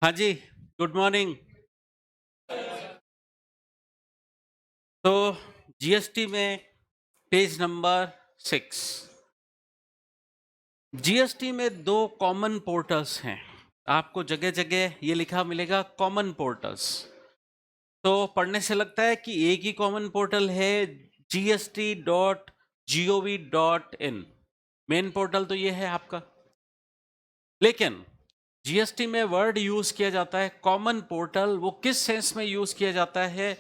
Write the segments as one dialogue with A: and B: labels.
A: हाँ जी, good morning. तो GST में पेज नंबर 6। जीएसटी में 2 कॉमन पोर्टल्स हैं। आपको जगह-जगह ये लिखा मिलेगा कॉमन पोर्टल्स। तो पढ़ने से लगता है कि एक ही कॉमन पोर्टल है gst.gov.in। मेन पोर्टल तो ये है आपका। लेकिन जीएसटी में वर्ड यूज किया जाता है कॉमन पोर्टल। वो किस सेंस में यूज किया जाता है?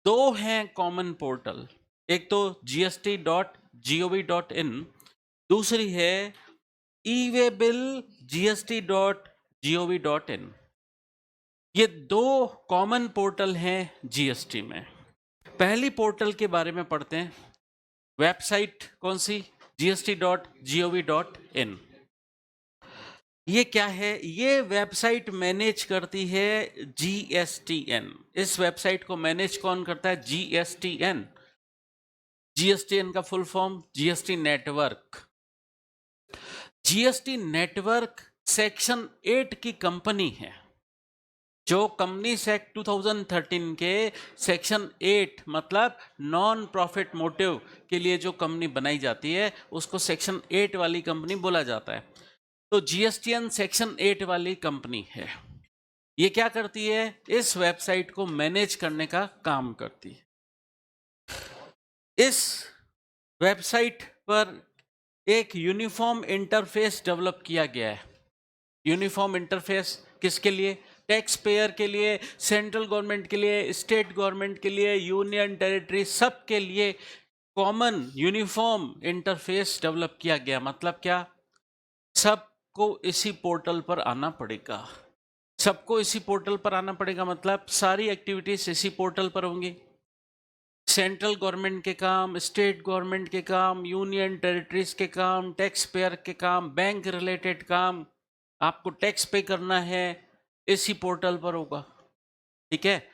A: 2 हैं कॉमन पोर्टल। एक तो gst.gov.in, दूसरी है ई-वे बिल gst.gov.in। ये 2 कॉमन पोर्टल हैं जीएसटी में। पहली पोर्टल के बारे में पढ़ते हैं। वेबसाइट कौन सी? gst.gov.in। ये क्या है? ये वेबसाइट मैनेज करती है जीएसटीएन। इस वेबसाइट को मैनेज कौन करता है? जीएसटीएन। जीएसटीएन का full form GST network. GST network section 8 की कंपनी है। जो कंपनीज एक्ट 2013 के सेक्शन 8 मतलब नॉन प्रॉफिट मोटिव के लिए जो कंपनी बनाई जाती है उसको सेक्शन 8 वाली कंपनी बोला जाता है। तो जीएसटीएन सेक्शन 8 वाली कंपनी है। ये क्या करती है? इस वेबसाइट को मैनेज करने का काम करती है। इस वेबसाइट पर एक यूनिफॉर्म इंटरफेस डेवलप किया गया है। यूनिफॉर्म इंटरफेस किसके लिए? टैक्स पेयर के लिए, सेंट्रल गवर्नमेंट के लिए, स्टेट गवर्नमेंट के लिए, यूनियन टेरिटरी, सब के लिए कॉमन यूनिफॉर्म इंटरफेस डेवलप किया गया। मतलब क्या? सबको इसी पोर्टल पर आना पड़ेगा। सबको इसी पोर्टल पर आना पड़ेगा मतलब सारी एक्टिविटीज इसी पोर्टल पर होंगी। सेंट्रल गवर्नमेंट के काम, स्टेट गवर्नमेंट के काम, यूनियन टेरिटरीज के काम, टैक्स पेयर के काम, बैंक रिलेटेड काम, आपको टैक्स पे करना है, इसी पोर्टल पर होगा। ठीक है।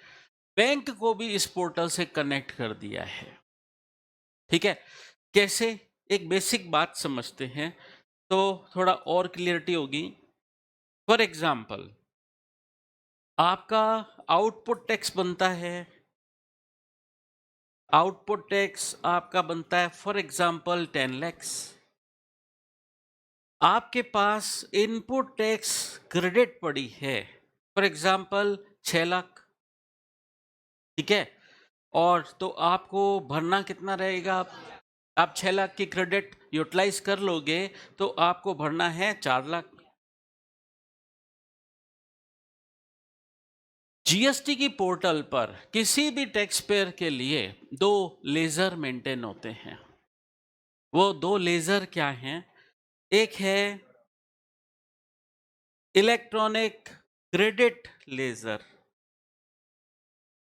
A: बैंक को भी इस पोर्टल से कनेक्ट कर दिया है। ठीक है। कैसे? एक बेसिक बात समझते हैं तो थोड़ा और क्लियरिटी होगी। फॉर एग्जाम्पल, आपका आउटपुट टैक्स बनता है। आउटपुट टैक्स आपका बनता है फॉर एग्जाम्पल 10 लैक्स। आपके पास इनपुट टैक्स क्रेडिट पड़ी है फॉर एग्जाम्पल 6 लाख। ठीक है। और तो आपको भरना कितना रहेगा? आप 6 लाख की क्रेडिट यूटिलाइज कर लोगे तो आपको भरना है 4 लाख। जीएसटी की पोर्टल पर किसी भी टैक्स पेयर के लिए 2 लेजर मेंटेन होते हैं। वो 2 लेजर क्या हैं? एक है electronic credit ledger.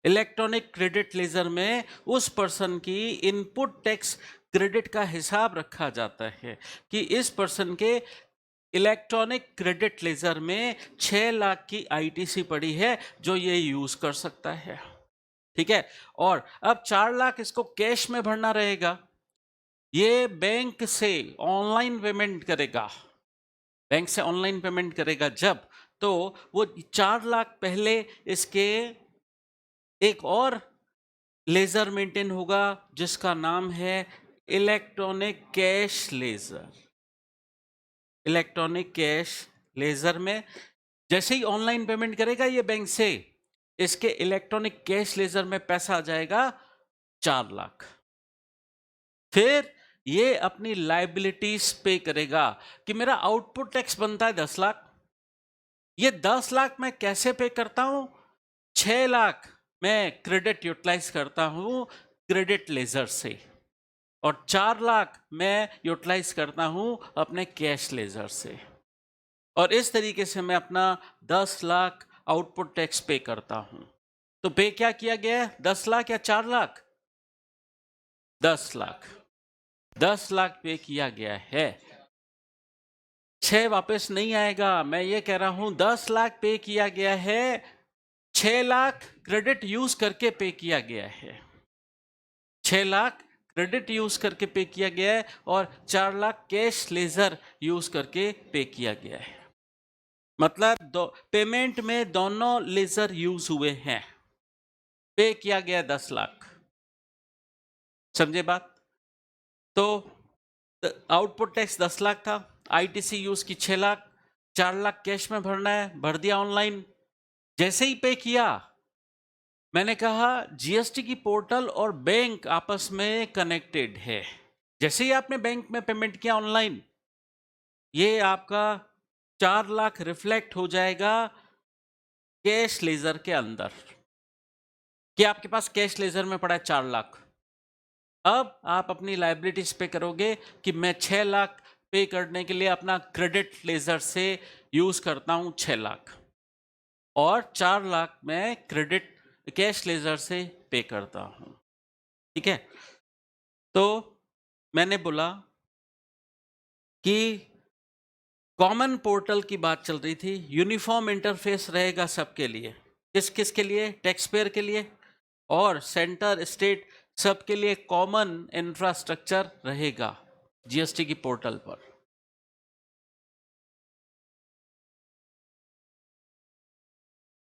A: Electronic credit ledger में उस पर्सन की इनपुट टैक्स क्रेडिट का हिसाब रखा जाता है कि इस पर्सन के इलेक्ट्रॉनिक क्रेडिट लेजर में 6 लाख की आईटीसी पड़ी है जो ये यूज कर सकता है। ठीक है। और अब 4 लाख इसको कैश में भरना रहेगा। ये बैंक से ऑनलाइन पेमेंट करेगा। बैंक से ऑनलाइन पेमेंट करेगा जब, तो वो 4 लाख पहले इसके एक और लेजर मेंटेन होगा जिसका नाम है electronic cash ledger. Electronic cash ledger में जैसे ही ऑनलाइन पेमेंट करेगा ये बैंक से, इसके इलेक्ट्रॉनिक कैश लेजर में पैसा आ जाएगा 4 लाख। फिर ये अपनी लायबिलिटीज पे करेगा कि मेरा आउटपुट टैक्स बनता है 10 लाख। ये 10 लाख मैं कैसे पे करता हूं? 6 लाख मैं क्रेडिट यूटिलाइज करता हूं क्रेडिट लेजर से, और 4 लाख मैं यूटिलाइज करता हूं अपने कैश लेजर से। और इस तरीके से मैं अपना 10 लाख आउटपुट टैक्स पे करता हूं। तो पे क्या किया गया है? 10 लाख या 4 लाख? 10 लाख। 10 लाख पे किया गया है। 6 वापस नहीं आएगा। मैं ये कह रहा हूं 10 लाख पे किया गया है, 6 लाख क्रेडिट यूज करके पे किया गया है। 6 लाख क्रेडिट यूज करके पे किया गया है और 4 लाख कैश लेजर यूज करके पे किया गया है। मतलब पेमेंट में दोनों लेजर यूज हुए हैं, पे किया गया 10 लाख। समझे बात? तो आउटपुट टैक्स 10 लाख था, आईटीसी यूज की 6 लाख, 4 लाख कैश में भरना है, भर दिया ऑनलाइन। जैसे ही पे किया, मैंने कहा जीएसटी की पोर्टल और बैंक आपस में कनेक्टेड है। जैसे ही आपने बैंक में पेमेंट किया ऑनलाइन, ये आपका 4 लाख रिफ्लेक्ट हो जाएगा कैश लेजर के अंदर, कि आपके पास कैश लेजर में पड़ा है 4 लाख। अब आप अपनी लायबिलिटीज पे करोगे कि मैं 6 लाख पे करने के लिए अपना क्रेडिट लेजर से यूज करता हूं 6 लाख, और 4 लाख मैं क्रेडिट कैश लेजर से पे करता हूं। ठीक है? तो मैंने बोला कि कॉमन पोर्टल की बात चल रही थी, यूनिफॉर्म इंटरफेस रहेगा सबके लिए। किस किस के लिए? टैक्स पेयर के लिए, और सेंटर स्टेट सबके लिए कॉमन इंफ्रास्ट्रक्चर रहेगा जीएसटी की पोर्टल पर।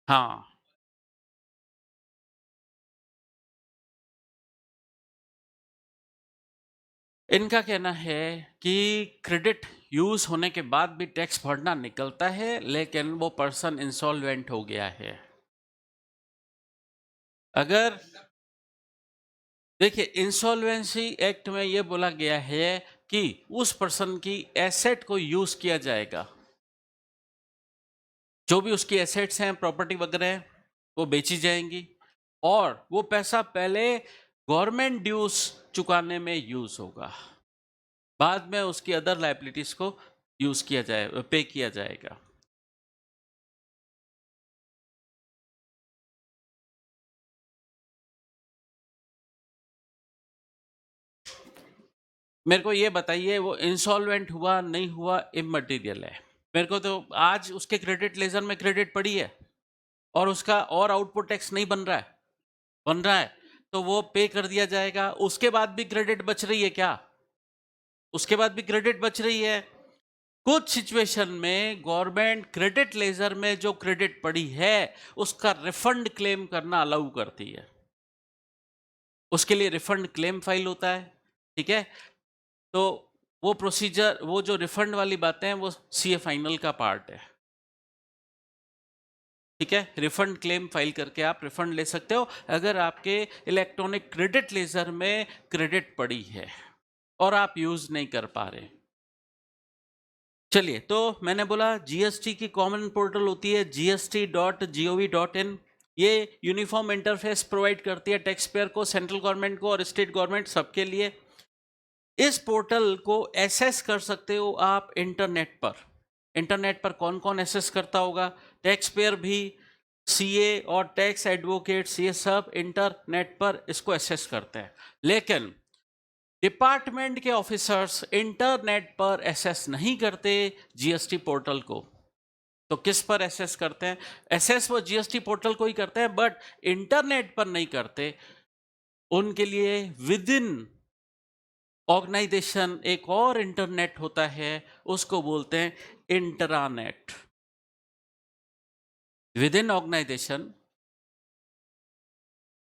A: हाँ, इनका कहना है कि क्रेडिट यूज होने के बाद भी टैक्स भरना निकलता है, लेकिन वो पर्सन इंसॉल्वेंट हो गया है। अगर देखिए, इंसॉल्वेंसी एक्ट में ये बोला गया है कि उस पर्सन की एसेट को यूज किया जाएगा, जो भी उसकी एसेट्स हैं, प्रॉपर्टी वगैरह हैं, वो बेची जाएंगी, और वो पैसा पहले गवर्नमेंट ड्यूज चुकाने में यूज होगा, बाद में उसकी अदर लायबिलिटीज को यूज किया जाए, पे किया जाएगा। मेरे को ये बताइए, वो इंसॉल्वेंट हुआ नहीं हुआ इमटेरियल है। मेरे को तो आज उसके क्रेडिट लेजर में क्रेडिट पड़ी है, और उसका और आउटपुट टैक्स नहीं बन रहा है, बन रहा है, तो वो पे कर दिया जाएगा। उसके बाद भी क्रेडिट बच रही है क्या? उसके बाद भी क्रेडिट बच रही है। कुछ सिचुएशन में गवर्नमेंट क्रेडिट लेजर में जो क्रेडिट पड़ी है उसका रिफंड क्लेम करना अलाउ करती है, उसके लिए रिफंड क्लेम फाइल होता है। ठीक है? तो वो प्रोसीजर, वो जो रिफंड वाली बातें हैं, वो सीए फाइनल का पार्ट है। ठीक है? रिफंड क्लेम फाइल करके आप रिफंड ले सकते हो अगर आपके इलेक्ट्रॉनिक क्रेडिट लेजर में क्रेडिट पड़ी है और आप यूज नहीं कर पा रहे। चलिए, तो मैंने बोला जीएसटी की कॉमन पोर्टल होती है gst.gov.in। ये यूनिफॉर्म इंटरफेस प्रोवाइड करती है टैक्स पेयर को, सेंट्रल गवर्नमेंट को और स्टेट गवर्नमेंट सबके लिए। इस पोर्टल को एसेस कर सकते हो आप इंटरनेट पर। इंटरनेट पर कौन कौन एसेस करता होगा? टैक्स पेयर भी, सीए और टैक्स एडवोकेट्स, ये सब इंटरनेट पर इसको एसेस करते हैं। लेकिन डिपार्टमेंट के ऑफिसर्स इंटरनेट पर एसेस नहीं करते जीएसटी पोर्टल को। तो किस पर एसेस करते हैं? एसेस वो जीएसटी पोर्टल को ही करते हैं, बट इंटरनेट पर नहीं करते। उनके लिए विद इन ऑर्गेनाइजेशन एक और इंटरनेट होता है, उसको बोलते हैं intranet. Within organisation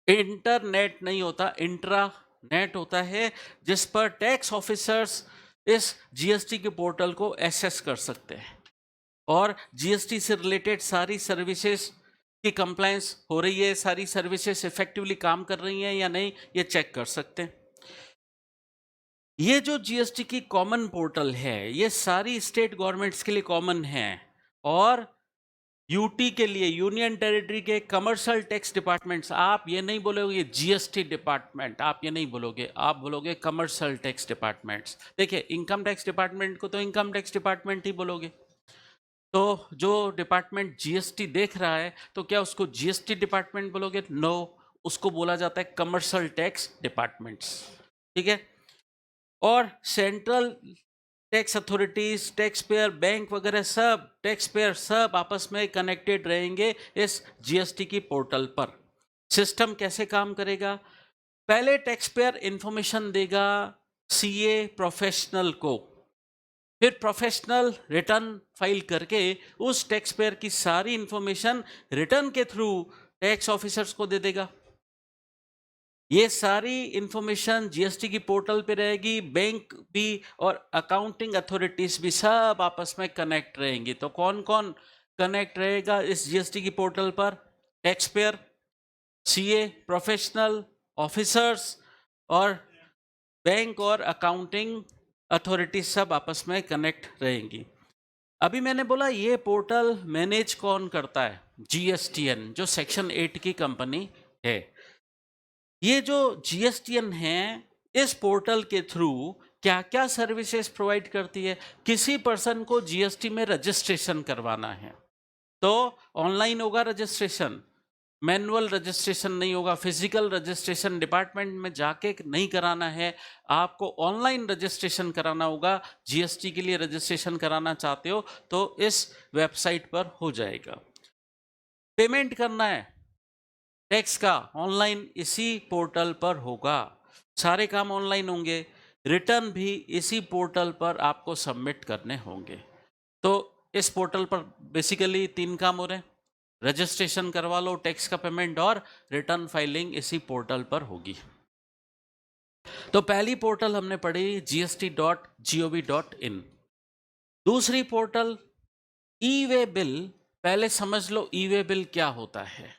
A: internet नहीं होता, इंट्रानेट होता है, जिस पर टैक्स ऑफिसर्स इस जीएसटी के पोर्टल को एक्सेस कर सकते हैं और जीएसटी से रिलेटेड सारी सर्विसेज की कंप्लायंस हो रही है, सारी सर्विसेज इफेक्टिवली काम कर रही हैं या नहीं, ये चेक कर सकते हैं। ये जो जीएसटी की कॉमन पोर्टल है, ये सारी स्टेट गवर्नमेंट्स के लिए कॉमन है, और यूटी के लिए, यूनियन टेरिटरी के कमर्शियल टैक्स डिपार्टमेंट्स, आप ये नहीं बोलोगे जीएसटी डिपार्टमेंट, आप ये नहीं बोलोगे, आप बोलोगे कमर्शियल टैक्स डिपार्टमेंट्स। देखिए, इनकम टैक्स डिपार्टमेंट को तो इनकम टैक्स डिपार्टमेंट ही बोलोगे। तो जो डिपार्टमेंट जीएसटी देख रहा है, तो क्या उसको जीएसटी डिपार्टमेंट बोलोगे? नो, उसको बोला जाता है कमर्शियल टैक्स डिपार्टमेंट्स। ठीक है? और central tax authorities, tax payer, bank वगैरह सब टैक्स पेयर सब आपस में कनेक्टेड रहेंगे इस जीएसटी की पोर्टल पर। सिस्टम कैसे काम करेगा? पहले टैक्स पेयर इंफॉर्मेशन देगा सीए प्रोफेशनल को, फिर प्रोफेशनल रिटर्न फाइल करके उस टैक्स पेयर की सारी इंफॉर्मेशन रिटर्न के थ्रू टैक्स ऑफिसर्स को दे देगा। ये सारी इंफॉर्मेशन जीएसटी की पोर्टल पे रहेगी, बैंक भी और अकाउंटिंग अथॉरिटीज भी सब आपस में कनेक्ट रहेंगी। तो कौन कौन कनेक्ट रहेगा इस जीएसटी की पोर्टल पर? Tax payer, CA, professional, officers और बैंक और अकाउंटिंग अथॉरिटी सब आपस में कनेक्ट रहेंगी। अभी मैंने बोला ये पोर्टल मैनेज कौन करता है? जीएसटीएन, जो सेक्शन 8 की कंपनी है। ये जो जीएसटीएन है, इस पोर्टल के थ्रू क्या क्या सर्विसेज प्रोवाइड करती है? किसी पर्सन को जीएसटी में रजिस्ट्रेशन करवाना है तो ऑनलाइन होगा रजिस्ट्रेशन, मैनुअल रजिस्ट्रेशन नहीं होगा, फिजिकल रजिस्ट्रेशन डिपार्टमेंट में जाके नहीं कराना है, आपको ऑनलाइन रजिस्ट्रेशन कराना होगा। जीएसटी के लिए रजिस्ट्रेशन कराना चाहते हो तो इस वेबसाइट पर हो जाएगा। पेमेंट करना है टैक्स का, ऑनलाइन इसी पोर्टल पर होगा, सारे काम ऑनलाइन होंगे। रिटर्न भी इसी पोर्टल पर आपको सबमिट करने होंगे। तो इस पोर्टल पर बेसिकली 3 काम हो रहे हैं, रजिस्ट्रेशन करवा लो, टैक्स का पेमेंट और रिटर्न फाइलिंग इसी पोर्टल पर होगी। तो पहली पोर्टल हमने पढ़ी gst.gov.in। दूसरी पोर्टल ई वे बिल। पहले समझ लो ई वे बिल क्या होता है।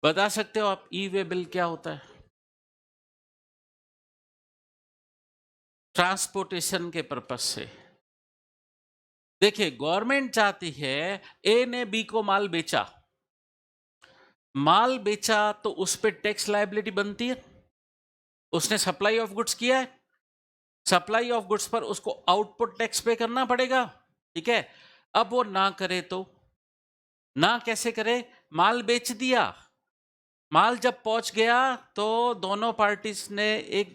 A: बता सकते हो आप ई वे बिल क्या होता है? ट्रांसपोर्टेशन के पर्पस से। देखिए, गवर्नमेंट चाहती है ए ने बी को माल बेचा, तो उस पर टैक्स लायबिलिटी बनती है। उसने सप्लाई ऑफ गुड्स किया है, सप्लाई ऑफ गुड्स पर उसको आउटपुट टैक्स पे करना पड़ेगा। ठीक है, अब वो ना करे तो ना कैसे करे? माल बेच दिया, माल जब पहुंच गया तो दोनों पार्टीज ने, एक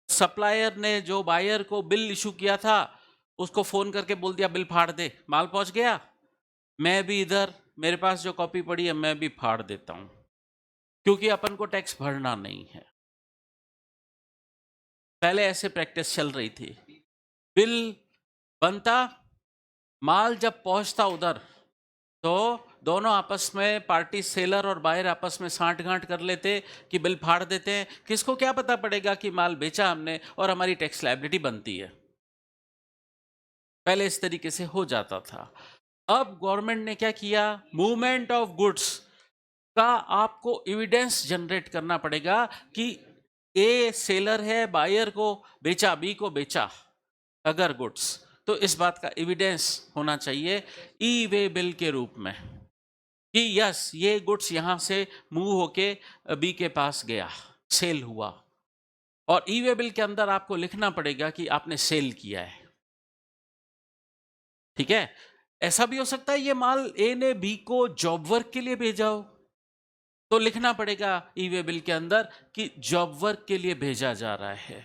A: सप्लायर ने जो बायर को बिल इशू किया था उसको फोन करके बोल दिया बिल फाड़ दे, माल पहुंच गया, मैं भी इधर, मेरे पास जो कॉपी पड़ी है मैं भी फाड़ देता हूं, क्योंकि अपन को टैक्स भरना नहीं है। पहले ऐसे प्रैक्टिस चल रही थी। बिल बनता, माल जब पहुंचता उधर तो दोनों आपस में, पार्टी सेलर और बायर आपस में साठ गांठ कर लेते कि बिल फाड़ देते हैं। किसको क्या पता पड़ेगा कि माल बेचा हमने और हमारी टैक्स लायबिलिटी बनती है। पहले इस तरीके से हो जाता था। अब गवर्नमेंट ने क्या किया? मूवमेंट ऑफ गुड्स का आपको एविडेंस जनरेट करना पड़ेगा कि ए सेलर है, बायर को बेचा, बी को बेचा अगर गुड्स, तो इस बात का एविडेंस होना चाहिए ई वे बिल के रूप में कि यस ये गुड्स यहां से मूव होके बी के पास गया, सेल हुआ। और ई वे बिल के अंदर आपको लिखना पड़ेगा कि आपने सेल किया है। ठीक है, ऐसा भी हो सकता है ये माल ए ने बी को जॉब वर्क के लिए भेजा हो, तो लिखना पड़ेगा ई वे बिल के अंदर कि जॉब वर्क के लिए भेजा जा रहा है।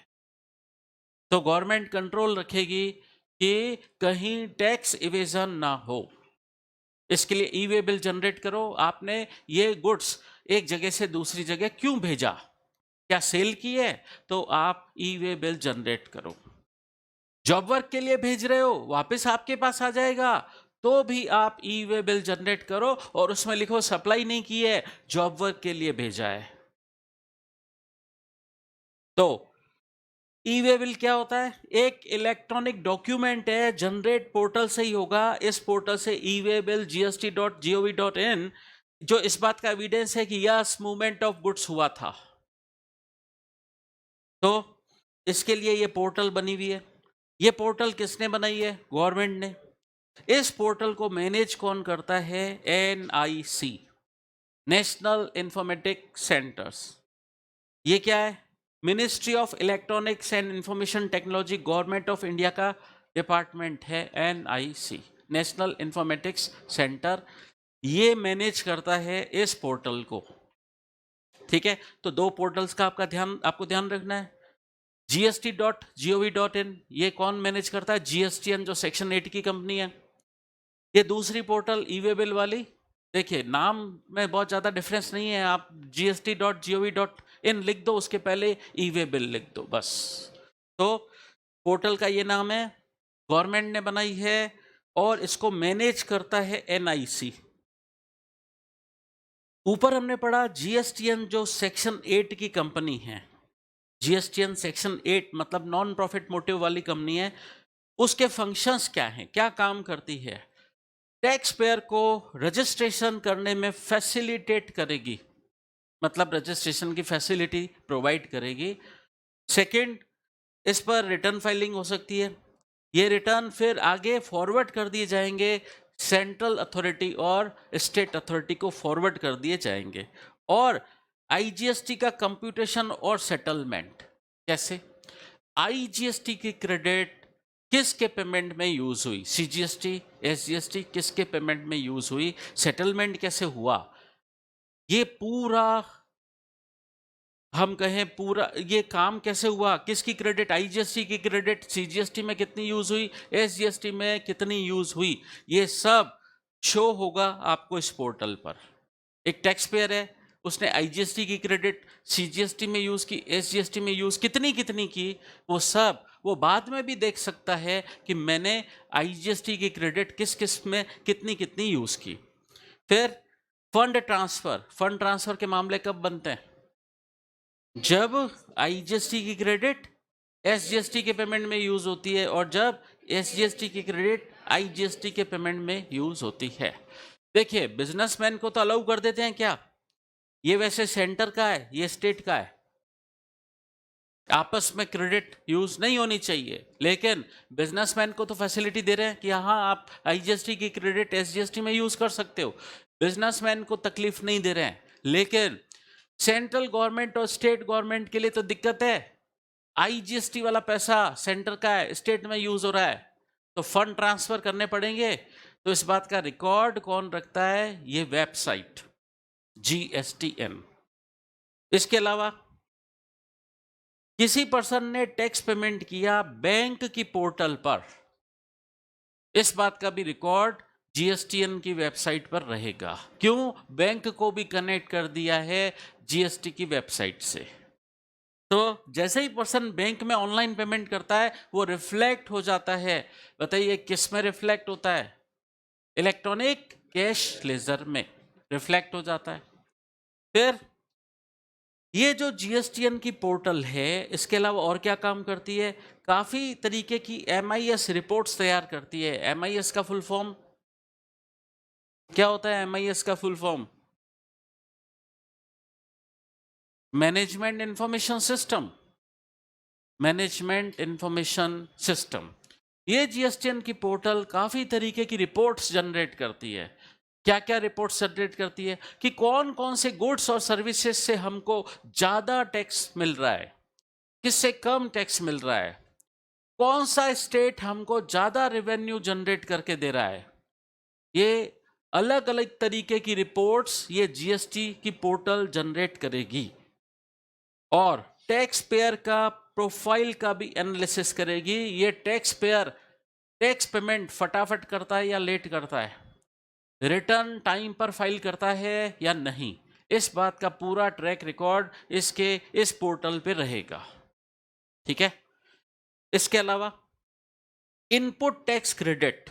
A: तो गवर्नमेंट कंट्रोल रखेगी कि कहीं टैक्स इवेजन ना हो। इसके लिए ई वे बिल जनरेट करो। आपने ये गुड्स एक जगह से दूसरी जगह क्यों भेजा, क्या सेल की है, तो आप ई वे बिल जनरेट करो। जॉब वर्क के लिए भेज रहे हो, वापस आपके पास आ जाएगा, तो भी आप ई वे बिल जनरेट करो और उसमें लिखो सप्लाई नहीं की है, जॉब वर्क के लिए भेजा है। तो ई वे बिल क्या होता है? एक इलेक्ट्रॉनिक डॉक्यूमेंट है, जनरेट पोर्टल से ही होगा। इस पोर्टल से ई वे बिल gst.gov.in, जो इस बात का एविडेंस है कि यस मूवमेंट ऑफ गुड्स हुआ था। तो इसके लिए ये पोर्टल बनी हुई है। ये पोर्टल किसने बनाई है? गवर्नमेंट ने। इस पोर्टल को मैनेज कौन करता है? NIC, national informatic centres. ये क्या है? Ministry of electronics and information technology, government of India का डिपार्टमेंट है एनआईसी, नेशनल इंफॉर्मेटिक्स सेंटर। ये मैनेज करता है इस पोर्टल को। ठीक है, तो 2 पोर्टल्स का आपको ध्यान रखना है। gst.gov.in, ये कौन मैनेज करता है? जीएसटीएन, जो सेक्शन 8 की कंपनी है। ये दूसरी पोर्टल ई वे बिल वाली, देखिए नाम में बहुत ज़्यादा डिफरेंस नहीं है, आप gst.gov.in लिख दो, उसके पहले ई वे बिल लिख दो बस। तो पोर्टल का ये नाम है, गवर्नमेंट ने बनाई है और इसको मैनेज करता है एनआईसी। ऊपर हमने पढ़ा जीएसटीएन जो सेक्शन 8 की कंपनी है, जीएसटीएन सेक्शन 8 मतलब नॉन प्रॉफिट मोटिव वाली कंपनी है। उसके फंक्शंस क्या हैं, क्या काम करती है? टैक्स पेयर को रजिस्ट्रेशन करने में फैसिलिटेट करेगी, मतलब रजिस्ट्रेशन की फैसिलिटी प्रोवाइड करेगी। सेकंड, इस पर रिटर्न फाइलिंग हो सकती है। ये रिटर्न फिर आगे फॉरवर्ड कर दिए जाएंगे, सेंट्रल अथॉरिटी और स्टेट अथॉरिटी को फॉरवर्ड कर दिए जाएंगे। और आईजीएसटी का कंप्यूटेशन और सेटलमेंट कैसे? आईजीएसटी की क्रेडिट किसके पेमेंट में यूज हुई, सीजीएसटी, एसजीएसटी किसके पेमेंट में यूज हुई, सेटलमेंट कैसे हुआ, ये पूरा हम कहें पूरा ये काम कैसे हुआ, किसकी क्रेडिट, आईजीएसटी की क्रेडिट सीजीएसटी में कितनी यूज हुई, एसजीएसटी में कितनी यूज हुई, ये सब शो होगा आपको इस पोर्टल पर। एक टैक्स पेयर है, उसने आईजीएसटी की क्रेडिट सीजीएसटी में यूज की, एसजीएसटी में यूज कितनी कितनी की, वो सब वो बाद में भी देख सकता है कि मैंने आईजीएसटी की क्रेडिट किस किस में कितनी कितनी यूज की। फिर फंड ट्रांसफर के मामले कब बनते हैं? जब आईजीएसटी की क्रेडिट एसजीएसटी के पेमेंट में यूज होती है और जब एसजीएसटी की क्रेडिट आईजीएसटी के पेमेंट में यूज होती है। देखिए, बिजनेसमैन को तो अलाउ कर देते हैं क्या, ये वैसे सेंटर का है, ये स्टेट का है, आपस में क्रेडिट यूज नहीं होनी चाहिए, लेकिन बिजनेसमैन को तो फैसिलिटी दे रहे हैं कि हाँ आप आईजीएसटी की क्रेडिट एसजीएसटी में यूज कर सकते हो, बिजनेसमैन को तकलीफ नहीं दे रहे हैं। लेकिन सेंट्रल गवर्नमेंट और स्टेट गवर्नमेंट के लिए तो दिक्कत है, आईजीएसटी वाला पैसा सेंटर का है, स्टेट में यूज हो रहा है, तो फंड ट्रांसफर करने पड़ेंगे। तो इस बात का रिकॉर्ड कौन रखता है? ये वेबसाइट जीएसटीएन। इसके अलावा किसी पर्सन ने टैक्स पेमेंट किया बैंक की पोर्टल पर, इस बात का भी रिकॉर्ड जीएसटीएन की वेबसाइट पर रहेगा। क्यों? बैंक को भी कनेक्ट कर दिया है जीएसटी की वेबसाइट से। तो जैसे ही पर्सन बैंक में ऑनलाइन पेमेंट करता है वो रिफ्लेक्ट हो जाता है। बताइए किस में रिफ्लेक्ट होता है? इलेक्ट्रॉनिक कैश लेजर में रिफ्लेक्ट हो जाता है। फिर ये जो जीएसटीएन की पोर्टल है, इसके अलावा और क्या काम करती है? काफी तरीके की एमआईएस रिपोर्ट्स तैयार करती है। एमआईएस का फुल फॉर्म क्या होता है? एमआईएस का full form management information system, management information system. ये जीएसटीएन की पोर्टल काफी तरीके की रिपोर्ट्स जनरेट करती है। क्या क्या रिपोर्ट्स जनरेट करती है? कि कौन कौन से गुड्स और सर्विसेज से हमको ज्यादा टैक्स मिल रहा है, किससे कम टैक्स मिल रहा है, कौन सा स्टेट हमको ज्यादा रेवेन्यू जनरेट करके दे रहा है। ये अलग अलग तरीके की रिपोर्ट्स ये जीएसटी की पोर्टल जनरेट करेगी और टैक्स पेयर का प्रोफाइल का भी एनालिसिस करेगी। ये टैक्स पेयर टैक्स पेमेंट फटाफट करता है या लेट करता है, रिटर्न टाइम पर फाइल करता है या नहीं, इस बात का पूरा ट्रैक रिकॉर्ड इसके इस पोर्टल पे रहेगा। ठीक है। इसके अलावा इनपुट टैक्स क्रेडिट,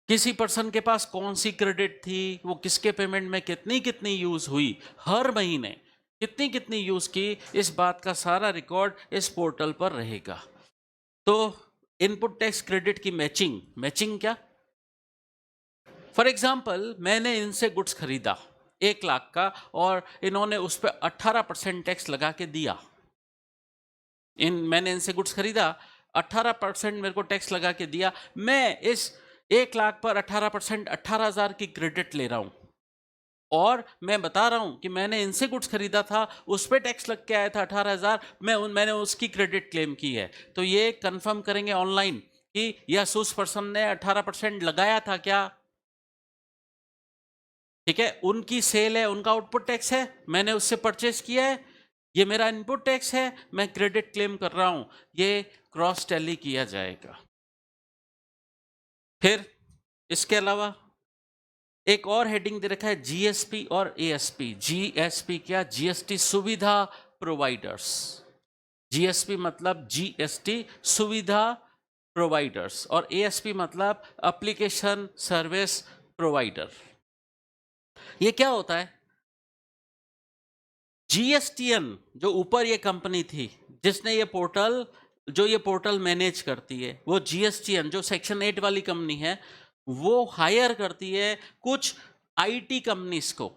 A: किसी पर्सन के पास कौन सी क्रेडिट थी, वो किसके पेमेंट में कितनी कितनी यूज हुई, हर महीने कितनी कितनी यूज की, इस बात का सारा रिकॉर्ड इस पोर्टल पर रहेगा। तो इनपुट टैक्स क्रेडिट की मैचिंग क्या? फॉर एग्जाम्पल, मैंने इनसे गुड्स खरीदा 1 लाख का और इन्होंने उस पर 18% टैक्स लगा के दिया। मैंने इनसे गुड्स खरीदा, 18% मेरे को टैक्स लगा के दिया। मैं इस 1 लाख पर 18% 18,000 की क्रेडिट ले रहा हूं और मैं बता रहा हूं कि मैंने इनसे गुड्स खरीदा था, उस पर टैक्स लग के आया था 18,000, मैंने उसकी क्रेडिट क्लेम की है। तो ये कंफर्म करेंगे ऑनलाइन कि यस उस पर्सन ने 18% लगाया था क्या। ठीक है, उनकी सेल है, उनका आउटपुट टैक्स है, मैंने उससे परचेस किया है, ये मेरा इनपुट टैक्स है, मैं क्रेडिट क्लेम कर रहा हूं, ये क्रॉस टैली किया जाएगा। फिर इसके अलावा एक और हेडिंग दे रखा है जीएसपी और एएसपी। जीएसपी क्या? जीएसटी सुविधा प्रोवाइडर्स। जीएसपी मतलब जीएसटी सुविधा प्रोवाइडर्स, और एएसपी मतलब एप्लीकेशन सर्विस प्रोवाइडर। ये क्या होता है? जीएसटीएन जो ऊपर ये कंपनी थी जिसने ये पोर्टल मैनेज करती है, वो जीएसटीएन जो सेक्शन 8 वाली कंपनी है, वो हायर करती है कुछ आईटी कंपनीज को,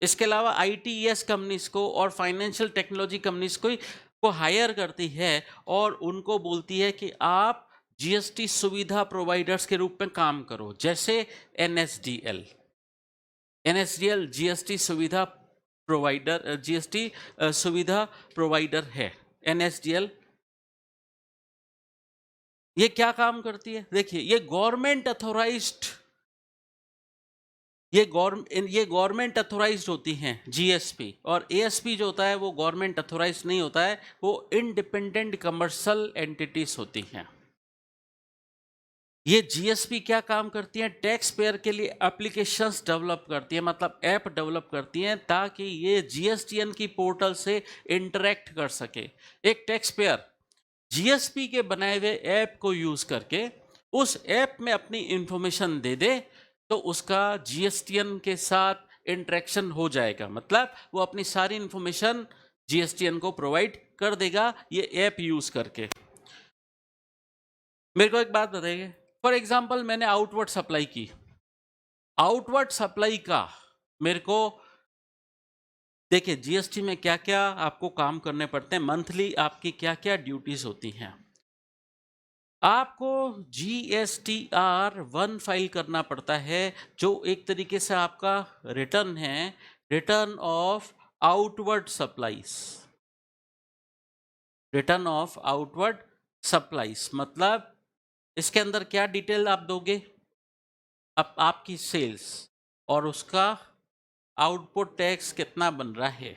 A: इसके अलावा आईटीएस कंपनीज को और फाइनेंशियल टेक्नोलॉजी कंपनीज को हायर करती है और उनको बोलती है कि आप जीएसटी सुविधा प्रोवाइडर्स के रूप में काम करो, जैसे एनएसडीएल जीएसटी सुविधा प्रोवाइडर, जीएसटी सुविधा प्रोवाइडर है एनएसडीएल। ये क्या काम करती है? देखिए, ये गवर्नमेंट अथॉराइज्ड, ये गवर्नमेंट अथोराइज्ड होती हैं जीएसपी, और एएसपी जो होता है वो गवर्नमेंट अथोराइज्ड नहीं होता है, वो इंडिपेंडेंट कमर्शियल एंटिटीज होती हैं। ये जीएसपी क्या काम करती हैं? टैक्स पेयर के लिए एप्लीकेशंस डेवलप करती हैं, मतलब ऐप डेवलप करती हैं ताकि ये जीएसटीएन की पोर्टल से इंटरेक्ट कर सके। एक टैक्स पेयर जीएसपी के बनाए हुए ऐप को यूज करके उस ऐप में अपनी इंफॉर्मेशन दे दे तो उसका जीएसटीएन के साथ इंटरेक्शन हो जाएगा, मतलब वो अपनी सारी इंफॉर्मेशन जीएसटीएन को प्रोवाइड कर देगा ये ऐप यूज करके। मेरे को एक बात बताइए, फॉर एग्जांपल मैंने आउटवर्ड सप्लाई की, आउटवर्ड सप्लाई का मेरे को देखिए जीएसटी में क्या क्या आपको काम करने पड़ते हैं, मंथली आपकी क्या क्या ड्यूटीज होती हैं। आपको GSTR-1 फाइल करना पड़ता है, जो एक तरीके से आपका रिटर्न है, return of outward supplies. Return of outward supplies मतलब इसके अंदर क्या डिटेल आप दोगे? अब आपकी सेल्स और उसका आउटपुट टैक्स कितना बन रहा है,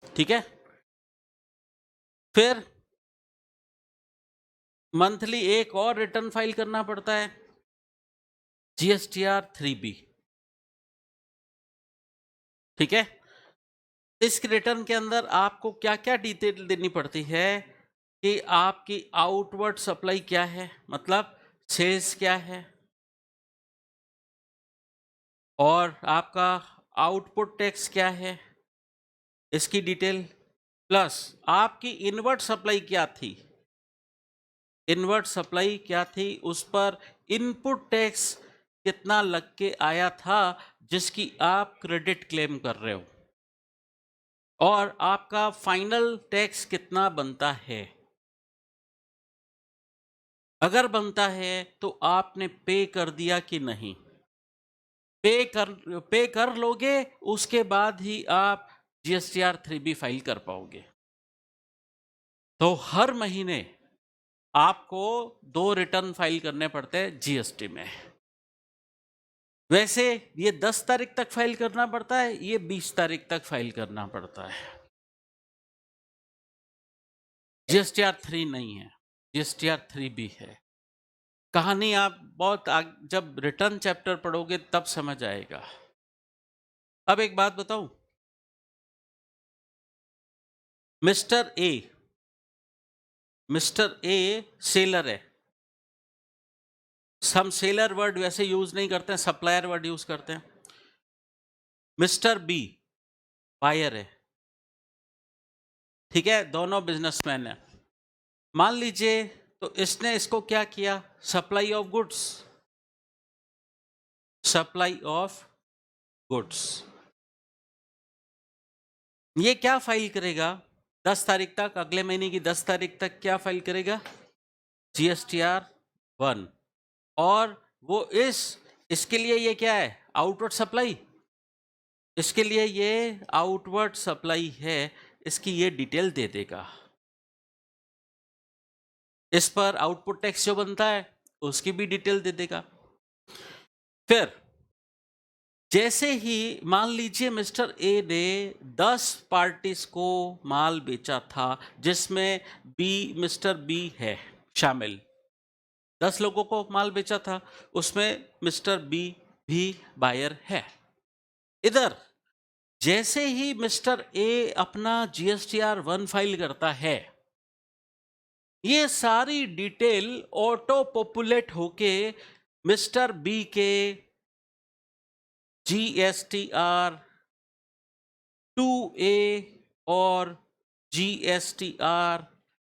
A: ठीक है। फिर मंथली एक और रिटर्न फाइल करना पड़ता है, GSTR-3B, ठीक है। इस रिटर्न के अंदर आपको क्या क्या डिटेल देनी पड़ती है कि आपकी आउटवर्ड सप्लाई क्या है, मतलब सेल्स क्या है, और आपका आउटपुट टैक्स क्या है, इसकी डिटेल, प्लस आपकी इनवर्ट सप्लाई क्या थी, इनवर्ट सप्लाई क्या थी, उस पर इनपुट टैक्स कितना लग के आया था जिसकी आप क्रेडिट क्लेम कर रहे हो, और आपका फाइनल टैक्स कितना बनता है। अगर बनता है तो आपने पे कर दिया कि नहीं, पे कर लोगे उसके बाद ही आप GSTR-3B फाइल कर पाओगे। तो हर महीने आपको 2 रिटर्न फाइल करने पड़ते हैं जीएसटी में। वैसे ये 10 तारीख तक फाइल करना पड़ता है, ये 20 तारीख तक फाइल करना पड़ता है। GSTR-3 नहीं है, GSTR-3B है। कहानी आप बहुत जब रिटर्न चैप्टर पढ़ोगे तब समझ आएगा। अब एक बात बताऊं, मिस्टर ए सेलर है, हम सेलर वर्ड वैसे यूज नहीं करते हैं, सप्लायर वर्ड यूज करते हैं। मिस्टर बी बायर है, ठीक है, दोनों बिजनेसमैन है। मान लीजिए तो इसने इसको क्या किया, supply of goods, supply of goods, ये क्या फाइल करेगा 10 तारीख तक, अगले महीने की 10 तारीख तक क्या फाइल करेगा, GSTR-1, और वो इसके लिए ये क्या है, आउटवर्ड सप्लाई, इसके लिए ये आउटवर्ड सप्लाई है, इसकी ये डिटेल दे देगा। इस पर आउटपुट टैक्स जो बनता है उसकी भी डिटेल दे देगा। फिर जैसे ही मान लीजिए मिस्टर ए ने 10 पार्टीज को माल बेचा था जिसमें मिस्टर बी है शामिल, 10 लोगों को माल बेचा था, उसमें मिस्टर बी भी बायर है। इधर जैसे ही मिस्टर ए अपना GSTR-1 फाइल करता है, ये सारी डिटेल ऑटो पॉपुलेट होके मिस्टर बी के GSTR 2A और GSTR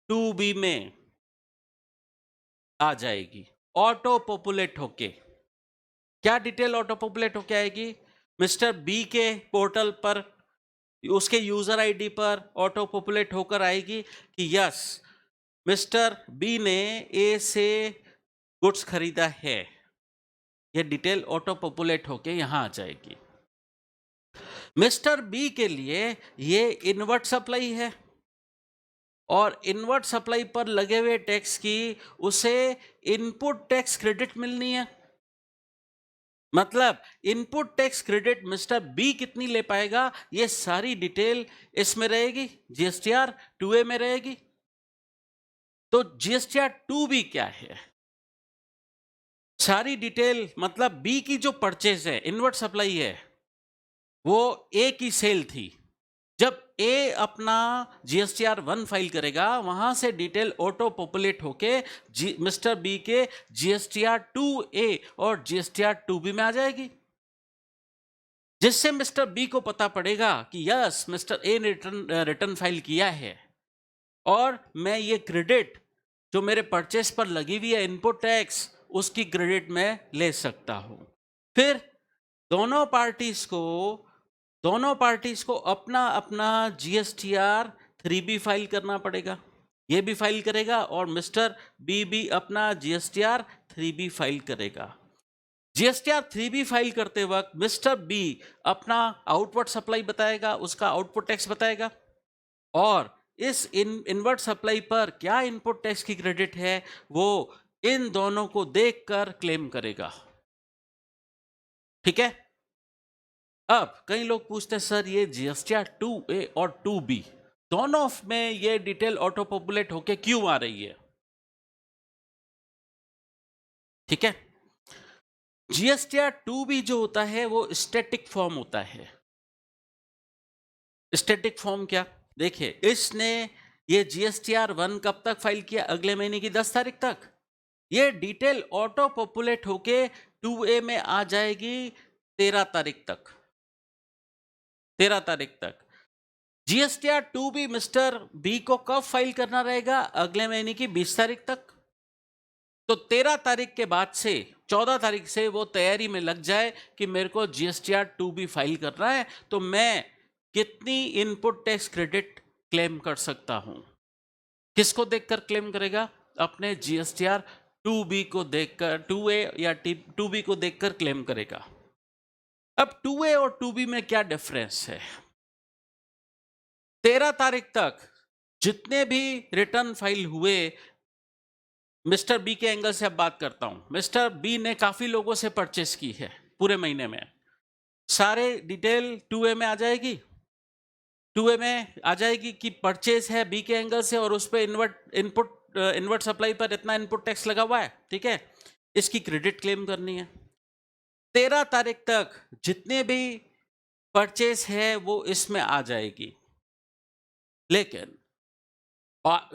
A: 2B में आ जाएगी ऑटो पॉपुलेट होके। क्या डिटेल ऑटो पॉपुलेट होके आएगी? मिस्टर बी के पोर्टल पर उसके यूजर आईडी पर ऑटो पॉपुलेट होकर आएगी कि यस, मिस्टर बी ने ए से गुड्स खरीदा है। ये डिटेल ऑटो पॉपुलेट होके यहां आ जाएगी। मिस्टर बी के लिए ये इनवर्ट सप्लाई है और इनवर्ट सप्लाई पर लगे हुए टैक्स की उसे इनपुट टैक्स क्रेडिट मिलनी है। मतलब input tax credit mister B कितनी ले पाएगा, ये सारी डिटेल इसमें रहेगी, GSTR 2A में रहेगी। तो GSTR 2B क्या है? सारी डिटेल मतलब बी की जो परचेज है, इनवर्ट सप्लाई है, वो ए की सेल थी। जब ए अपना GSTR 1 फाइल करेगा, वहां से डिटेल ऑटो पॉपुलेट होके मिस्टर बी के GSTR 2A और GSTR 2B में आ जाएगी, जिससे मिस्टर बी को पता पड़ेगा कि यस, मिस्टर ए ने रिटर्न फाइल किया है और मैं ये क्रेडिट जो मेरे परचेस पर लगी हुई है इनपुट टैक्स, उसकी क्रेडिट में ले सकता हूं। फिर दोनों पार्टीज को अपना अपना GSTR 3B फाइल करना पड़ेगा। ये भी फाइल करेगा और मिस्टर बी भी अपना GSTR 3B फाइल करेगा। GSTR 3B फाइल करते वक्त मिस्टर बी अपना आउटवर्ड सप्लाई बताएगा, उसका आउटपुट टैक्स बताएगा और इस इनवर्ट सप्लाई पर क्या इनपुट टैक्स की क्रेडिट है वो इन दोनों को देखकर क्लेम करेगा। ठीक है। अब कई लोग पूछते हैं सर ये GSTR 2A और 2B दोनों में ये डिटेल ऑटो पॉपुलेट होके क्यों आ रही है? ठीक है। GSTR 2B जो होता है वो स्टैटिक फॉर्म होता है। स्टैटिक फॉर्म क्या? देखिए, इसने ये GSTR 1 कब तक फाइल किया? अगले महीने की 10 तारीख तक। ये डिटेल ऑटो पॉपुलेट होके 2A में आ जाएगी 13 तारीख तक। 13 तारीख तक। GSTR 2B मिस्टर बी को कब फाइल करना रहेगा? अगले महीने की 20 तारीख तक। तो 13 तारीख के बाद से 14 तारीख से वो तैयारी में लग जाए कि मेरे को GSTR 2B फाइल करना है, तो मैं कितनी इनपुट टैक्स क्रेडिट क्लेम कर सकता हूं। किसको देखकर क्लेम करेगा? अपने GSTR 2B को देखकर, 2A या 2B को देखकर क्लेम करेगा। अब 2A और 2B में क्या डिफरेंस है? 13 तारीख तक जितने भी रिटर्न फाइल हुए, मिस्टर बी के एंगल से अब बात करता हूं। मिस्टर बी ने काफी लोगों से परचेस की है पूरे महीने में, सारे डिटेल 2A में आ जाएगी। 2A में आ जाएगी कि परचेस है बी के एंगल से और उस पर इनवर्ट सप्लाई पर इतना इनपुट टैक्स लगा हुआ है। ठीक है, इसकी क्रेडिट क्लेम करनी है। 13 तारीख तक जितने भी परचेस है वो इसमें आ जाएगी। लेकिन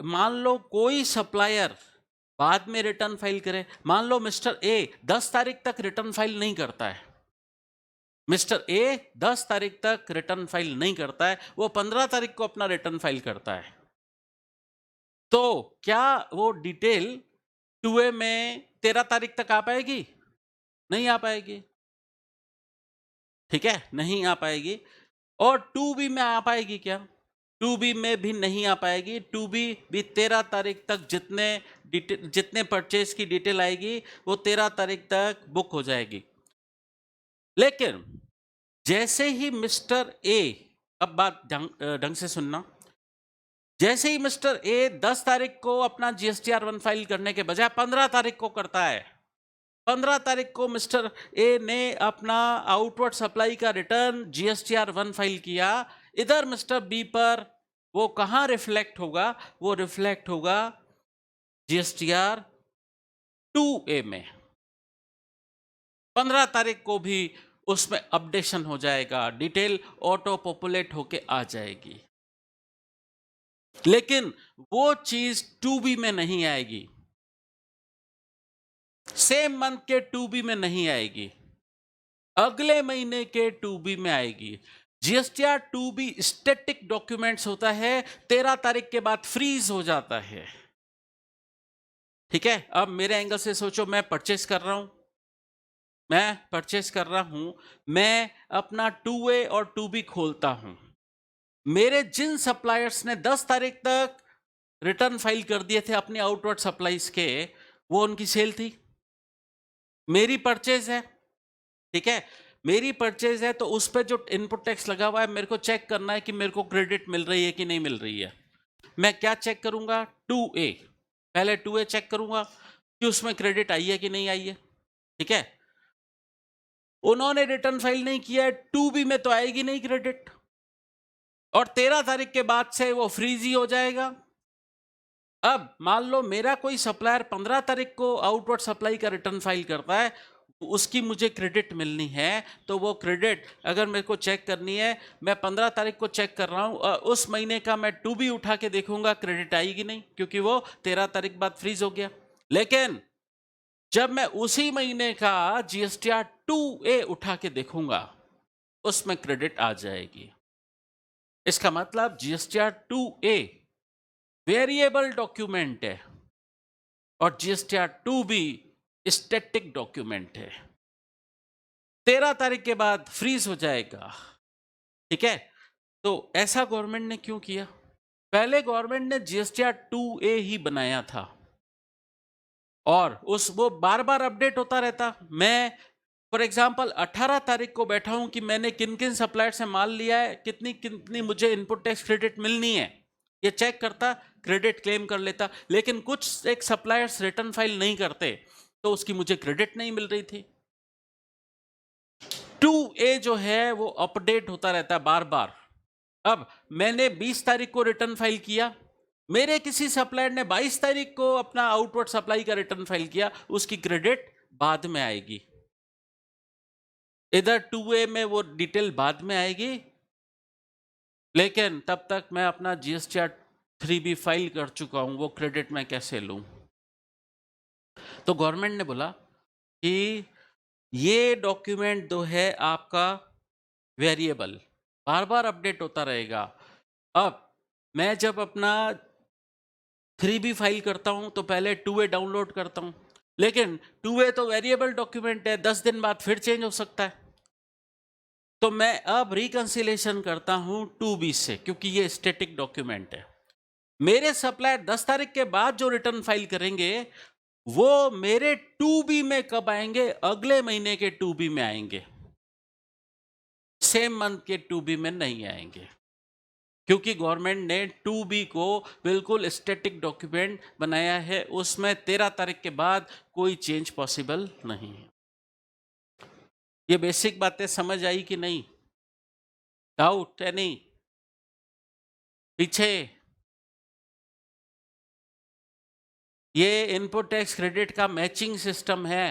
A: मान लो कोई सप्लायर बाद में रिटर्न फाइल करे, मान लो मिस्टर ए 10 तारीख तक रिटर्न फाइल नहीं करता है, मिस्टर ए 10 तारीख तक रिटर्न फाइल नहीं करता है, वो 15 तारीख को अपना रिटर्न फाइल करता है, तो क्या वो डिटेल 2A में 13 तारीख तक आ पाएगी? नहीं आ पाएगी। ठीक है, नहीं आ पाएगी। और 2B में आ पाएगी क्या? 2B में भी नहीं आ पाएगी। 2B भी 13 तारीख तक जितने परचेज की डिटेल आएगी वो 13 तारीख तक बुक हो जाएगी। लेकिन जैसे ही मिस्टर ए, अब बात ढंग से सुनना, जैसे ही मिस्टर ए 10 तारीख को अपना GSTR 1 फाइल करने के बजाय 15 तारीख को करता है, 15 तारीख को मिस्टर ए ने अपना आउटवर्ड सप्लाई का रिटर्न GSTR 1 फाइल किया, इधर मिस्टर बी पर वो कहां रिफ्लेक्ट होगा? वो रिफ्लेक्ट होगा GSTR 2A में। 15 तारीख को भी उसमें अपडेशन हो जाएगा, डिटेल ऑटो पॉपुलेट होके आ जाएगी। लेकिन वो चीज 2B में नहीं आएगी, सेम मंथ के 2B में नहीं आएगी, अगले महीने के 2B में आएगी। जीएसटीआर 2B स्टैटिक डॉक्यूमेंट्स होता है, 13 तारीख के बाद फ्रीज हो जाता है। ठीक है, अब मेरे एंगल से सोचो, मैं परचेस कर रहा हूं, मैं अपना 2A और 2B खोलता हूं। मेरे जिन सप्लायर्स ने 10 तारीख तक रिटर्न फाइल कर दिए थे अपने आउटवर्ड सप्लाईज के, वो उनकी सेल थी। मेरी परचेज है, ठीक है, मेरी परचेज है, तो उस पर जो इनपुट टैक्स लगा हुआ है, मेरे को चेक करना है कि मेरे को क्रेडिट मिल रही है कि नहीं मिल रही है। मैं क्या चेक करूंगा? 2A, पहले 2A चेक करूंगा कि उसमें क्रेडिट आई है कि नहीं आई है। ठीक है, उन्होंने रिटर्न फाइल नहीं किया है, 2B में तो आएगी नहीं क्रेडिट, और 13 तारीख के बाद से वो फ्रीज ही हो जाएगा। अब मान लो मेरा कोई सप्लायर 15 तारीख को आउटवर्ड सप्लाई का रिटर्न फाइल करता है, उसकी मुझे क्रेडिट मिलनी है, तो वो क्रेडिट अगर मेरे को चेक करनी है, मैं 15 तारीख को चेक कर रहा हूं, उस महीने का मैं 2B उठा के देखूंगा क्रेडिट आएगी नहीं, क्योंकि वो 13 तारीख बाद फ्रीज हो गया। लेकिन जब मैं उसी महीने का जीएसटीआर 2A उठा के देखूंगा, उसमें क्रेडिट आ जाएगी। इसका मतलब जीएसटीआर 2A वेरिएबल डॉक्यूमेंट है और जीएसटीआर 2B स्टैटिक डॉक्यूमेंट है। 13 तारीख के बाद फ्रीज हो जाएगा। ठीक है, तो ऐसा गवर्नमेंट ने क्यों किया? पहले गवर्नमेंट ने जीएसटीआर 2A ही बनाया था, और वो बार बार अपडेट होता रहता। मैं फॉर एग्जाम्पल 18 तारीख को बैठा हूं कि मैंने किन किन सप्लायर से माल लिया है, कितनी कितनी मुझे इनपुट टैक्स क्रेडिट मिलनी है, ये चेक करता, क्रेडिट क्लेम कर लेता। लेकिन कुछ एक सप्लायर्स रिटर्न फाइल नहीं करते, तो उसकी मुझे क्रेडिट नहीं मिल रही थी। 2A जो है वो अपडेट होता रहता है बार बार। अब मैंने 20 तारीख को रिटर्न फाइल किया, मेरे किसी सप्लायर ने 22 तारीख को अपना आउटवर्ड सप्लाई का रिटर्न फाइल किया, उसकी क्रेडिट बाद में आएगी। इधर 2A में वो डिटेल बाद में आएगी, लेकिन तब तक मैं अपना जीएसटीआर 3B फाइल कर चुका हूं, वो क्रेडिट मैं कैसे लूं? तो गवर्नमेंट ने बोला कि ये डॉक्यूमेंट जो है आपका वेरिएबल, बार बार अपडेट होता रहेगा। अब मैं जब अपना 3B फाइल करता हूं, तो पहले 2A डाउनलोड करता हूं, लेकिन 2A तो वेरिएबल डॉक्यूमेंट है, 10 दिन बाद फिर चेंज हो सकता है। तो मैं अब रिकंसिलेशन करता हूं 2B से, क्योंकि ये स्टैटिक डॉक्यूमेंट है। मेरे सप्लायर 10 तारीख के बाद जो रिटर्न फाइल करेंगे, वो मेरे 2B में कब आएंगे? अगले महीने के 2B में आएंगे, सेम मंथ के 2B में नहीं आएंगे, क्योंकि गवर्नमेंट ने 2B को बिल्कुल स्टैटिक डॉक्यूमेंट बनाया है, उसमें 13 तारीख के बाद कोई चेंज पॉसिबल नहीं है। ये बेसिक बातें समझ आई कि नहीं? डाउट है? नहीं पीछे? ये इनपुट टैक्स क्रेडिट का मैचिंग सिस्टम है।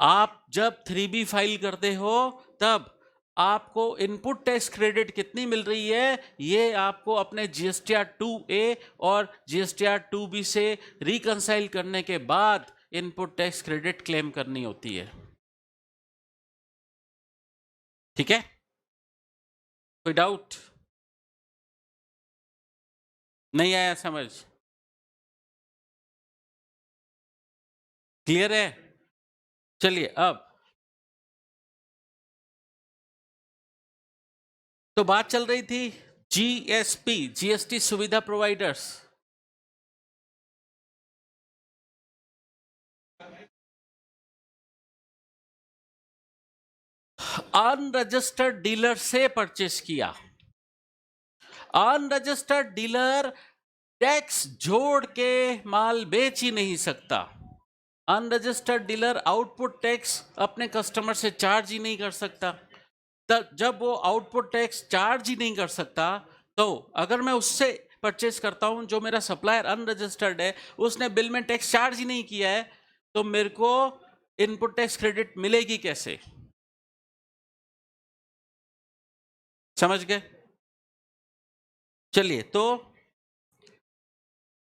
A: आप जब 3B फाइल करते हो, तब आपको इनपुट टैक्स क्रेडिट कितनी मिल रही है, ये आपको अपने जीएसटीआर 2A और जीएसटीआर 2B से रिकंसाइल करने के बाद इनपुट टैक्स क्रेडिट क्लेम करनी होती है। ठीक है, कोई डाउट? नहीं आया समझ? क्लियर है? चलिए, अब तो बात चल रही थी जीएसपी, जीएसटी सुविधा प्रोवाइडर्स। अनरजिस्टर्ड डीलर से परचेस किया। अनरजिस्टर्ड डीलर टैक्स जोड़ के माल बेच ही नहीं सकता। अनरजिस्टर्ड डीलर आउटपुट टैक्स अपने कस्टमर से चार्ज ही नहीं कर सकता। तब जब वो आउटपुट टैक्स चार्ज ही नहीं कर सकता, तो अगर मैं उससे परचेस करता हूं, जो मेरा सप्लायर अनरजिस्टर्ड है, उसने बिल में टैक्स चार्ज ही नहीं किया है, तो मेरे को इनपुट टैक्स क्रेडिट मिलेगी कैसे? समझ गए? चलिए, तो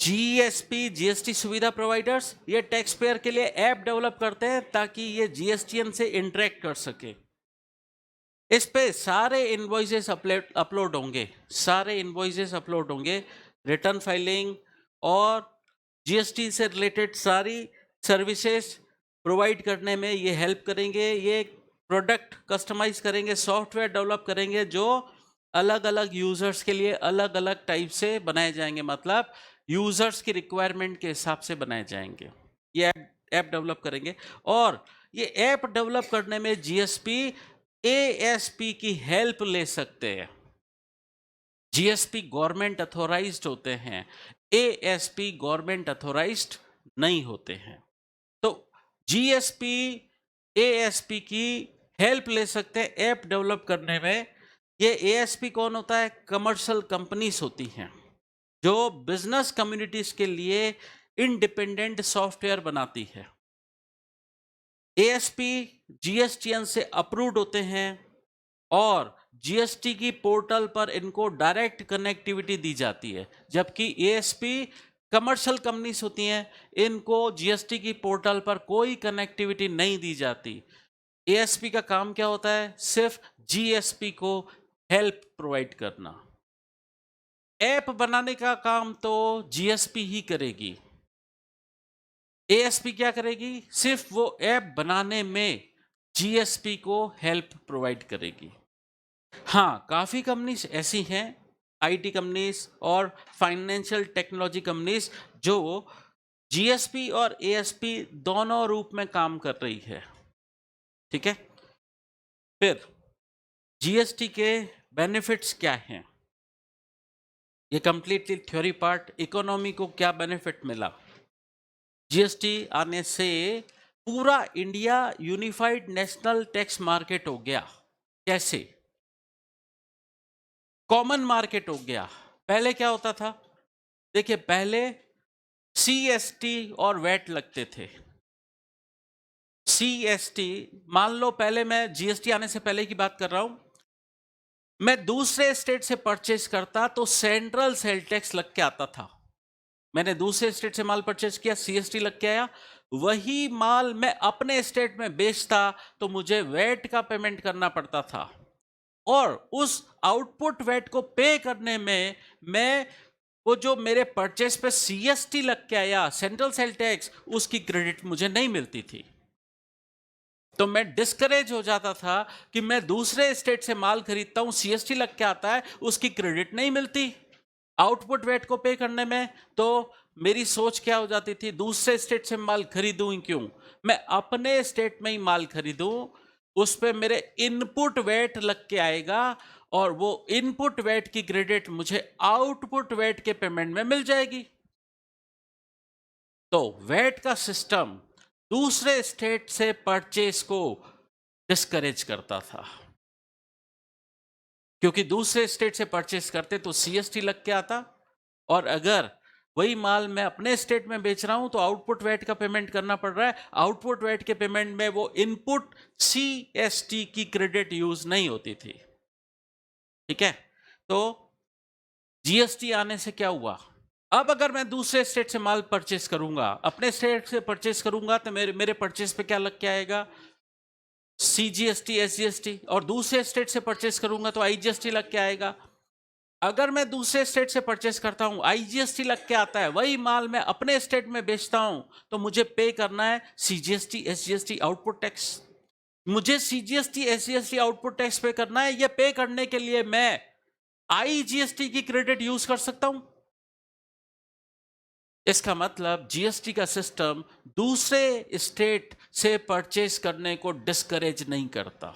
A: जीएसपी जीएसटी सुविधा प्रोवाइडर्स ये टैक्स पेयर के लिए ऐप डेवलप करते हैं ताकि ये जीएसटीएन से इंटरेक्ट कर सके। इस पे सारे इनवॉइसेस अपलोड होंगे, सारे इनवॉइसेस अपलोड होंगे, रिटर्न फाइलिंग और जीएसटी से रिलेटेड सारी सर्विसेज प्रोवाइड करने में ये हेल्प करेंगे। ये प्रोडक्ट कस्टमाइज करेंगे, सॉफ्टवेयर डेवलप करेंगे जो अलग अलग यूजर्स के लिए अलग अलग टाइप से बनाए जाएंगे, मतलब यूजर्स की रिक्वायरमेंट के हिसाब से बनाए जाएंगे। ये ऐप डेवलप करेंगे और ये ऐप डेवलप करने में जीएसपी एएसपी की हेल्प ले सकते हैं। जीएसपी गवर्नमेंट अथॉराइज्ड होते हैं, एएसपी गवर्नमेंट अथॉराइज्ड नहीं होते हैं। तो जीएसपी एएसपी की हेल्प ले सकते हैं ऐप डेवलप करने में। ये एएसपी कौन होता है? कमर्शियल कंपनीज होती हैं जो बिजनेस कम्युनिटीज के लिए इंडिपेंडेंट सॉफ्टवेयर बनाती है। एएसपी जीएसटीएन से अप्रूव्ड होते हैं और जीएसटी की पोर्टल पर इनको डायरेक्ट कनेक्टिविटी दी जाती है, जबकि एएसपी कमर्शियल कंपनीज होती हैं, इनको जीएसटी की पोर्टल पर कोई कनेक्टिविटी नहीं दी जाती। एएसपी का काम क्या होता है? सिर्फ जीएसपी को हेल्प प्रोवाइड करना। ऐप बनाने का काम तो जीएसपी ही करेगी, एएसपी क्या करेगी? सिर्फ वो ऐप बनाने में जीएसपी को हेल्प प्रोवाइड करेगी। हाँ, काफ़ी कंपनीज ऐसी हैं, आईटी कंपनीज और फाइनेंशियल टेक्नोलॉजी कंपनीज जो जीएसपी और एएसपी दोनों रूप में काम कर रही है। ठीक है, फिर जीएसटी के बेनिफिट्स क्या हैं? ये कंप्लीटली थ्योरी पार्ट। इकोनॉमी को क्या बेनिफिट मिला जीएसटी आने से? पूरा India unified national tax market हो गया। कैसे? कॉमन मार्केट हो गया। पहले क्या होता था? देखिए, पहले सीएसटी और वैट लगते थे। सीएसटी, मान लो पहले, मैं जीएसटी आने से पहले की बात कर रहा हूं, मैं दूसरे स्टेट से परचेज करता तो सेंट्रल सेल टैक्स लग के आता था। मैंने दूसरे स्टेट से माल परचेज किया, सीएसटी लग के आया। वही माल मैं अपने स्टेट में बेचता तो मुझे वैट का पेमेंट करना पड़ता था, और उस आउटपुट वैट को पे करने में मैं वो जो मेरे परचेस पे सीएसटी लग के आया, सेंट्रल सेल टैक्स, उसकी क्रेडिट मुझे नहीं मिलती थी। तो मैं डिस्करेज हो जाता था कि मैं दूसरे स्टेट से माल खरीदता हूं, सीएसटी लग के आता है, उसकी क्रेडिट नहीं मिलती आउटपुट वैट को पे करने में। तो मेरी सोच क्या हो जाती थी? दूसरे स्टेट से माल खरीदूं ही क्यों, मैं अपने स्टेट में ही माल खरीदूं, उस पे मेरे इनपुट वैट लग के आएगा और वो इनपुट वैट की क्रेडिट मुझे आउटपुट वैट के पेमेंट में मिल जाएगी। तो वैट का सिस्टम दूसरे स्टेट से परचेस को डिस्करेज करता था, क्योंकि दूसरे स्टेट से परचेस करते तो सीएसटी लग के आता, और अगर वही माल मैं अपने स्टेट में बेच रहा हूं तो आउटपुट वैट का पेमेंट करना पड़ रहा है। आउटपुट वैट के पेमेंट में वो इनपुट सीएसटी की क्रेडिट यूज नहीं होती थी। ठीक है, तो जीएसटी आने से क्या हुआ? अब अगर मैं दूसरे स्टेट से माल परचेस करूंगा, अपने स्टेट से परचेस करूंगा, तो मेरे परचेस पे क्या लग के आएगा? CGST, SGST. और दूसरे स्टेट से परचेस करूंगा तो आईजीएसटी लग के आएगा। अगर मैं दूसरे स्टेट से परचेस करता हूं, आईजीएसटी लग के आता है, वही माल मैं अपने स्टेट में बेचता हूं, तो मुझे पे करना है सीजीएसटी, एसजीएसटी, आउटपुट टैक्स। मुझे सीजीएसटी, एसजीएसटी, आउटपुट टैक्स पे करना है। ये पे करने के लिए मैं आईजीएसटी की क्रेडिट यूज कर सकता हूं। इसका मतलब जीएसटी का सिस्टम दूसरे स्टेट से परचेस करने को डिस्करेज नहीं करता।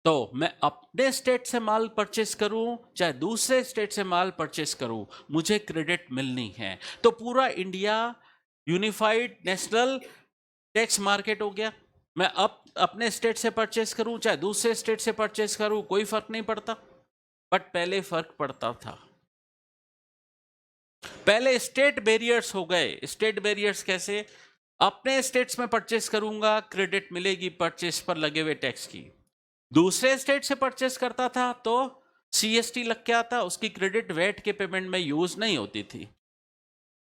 A: तो मैं अपने स्टेट से माल परचेस करूं चाहे दूसरे स्टेट से माल परचेस करूं, मुझे क्रेडिट मिलनी है। तो पूरा India unified national tax market हो गया। मैं अब अपने स्टेट से परचेस करूं चाहे दूसरे स्टेट से परचेस करूं, कोई फर्क नहीं पड़ता। बट पहले फर्क पड़ता था। पहले स्टेट बैरियर्स हो गए। स्टेट बैरियर्स कैसे? अपने स्टेट्स में परचेस करूंगा, क्रेडिट मिलेगी परचेस पर लगे हुए टैक्स की। दूसरे स्टेट से परचेस करता था तो सीएसटी लग के आता, उसकी क्रेडिट वैट के पेमेंट में यूज नहीं होती थी,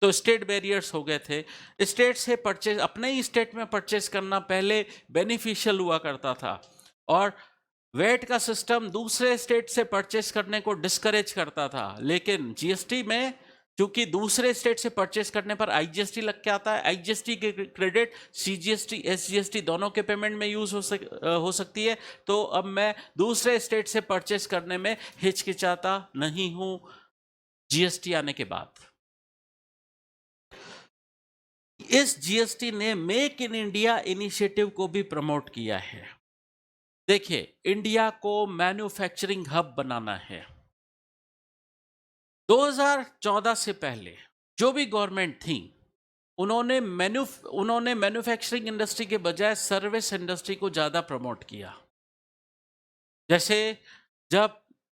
A: तो स्टेट बैरियर्स हो गए थे। स्टेट से परचेज, अपने ही स्टेट में परचेज करना पहले बेनिफिशियल हुआ करता था, और वैट का सिस्टम दूसरे स्टेट से परचेस करने को डिस्करेज करता था। लेकिन जीएसटी में क्योंकि दूसरे स्टेट से परचेस करने पर आईजीएसटी लग के आता है, आईजीएसटी के क्रेडिट सीजीएसटी एसजीएसटी दोनों के पेमेंट में यूज हो सकती है, तो अब मैं दूसरे स्टेट से परचेस करने में हिचकिचाता नहीं हूं जीएसटी आने के बाद। इस जीएसटी ने मेक इन इंडिया इनिशिएटिव को भी प्रमोट किया है। देखिए, इंडिया को मैन्युफैक्चरिंग हब बनाना है। 2014 से पहले जो भी गवर्नमेंट थी, उन्होंने मैन्युफैक्चरिंग इंडस्ट्री के बजाय सर्विस इंडस्ट्री को ज्यादा प्रमोट किया। जैसे जब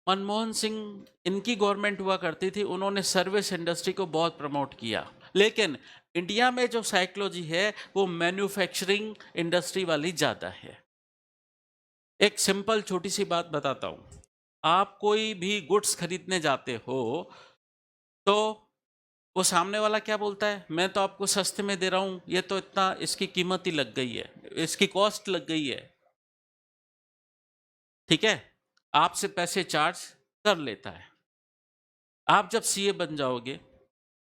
A: मनमोहन सिंह इनकी गवर्नमेंट हुआ करती थी, उन्होंने सर्विस इंडस्ट्री को बहुत प्रमोट किया। लेकिन इंडिया में जो साइकोलॉजी है वो मैन्युफैक्चरिंग इंडस्ट्री वाली ज्यादा है। एक सिंपल छोटी सी बात बताता हूं। आप कोई भी गुड्स खरीदने जाते हो तो वो सामने वाला क्या बोलता है, मैं तो आपको सस्ते में दे रहा हूं, ये तो इतना इसकी कीमत ही लग गई है, इसकी कॉस्ट लग गई है, ठीक है, आपसे पैसे चार्ज कर लेता है। आप जब सीए बन जाओगे,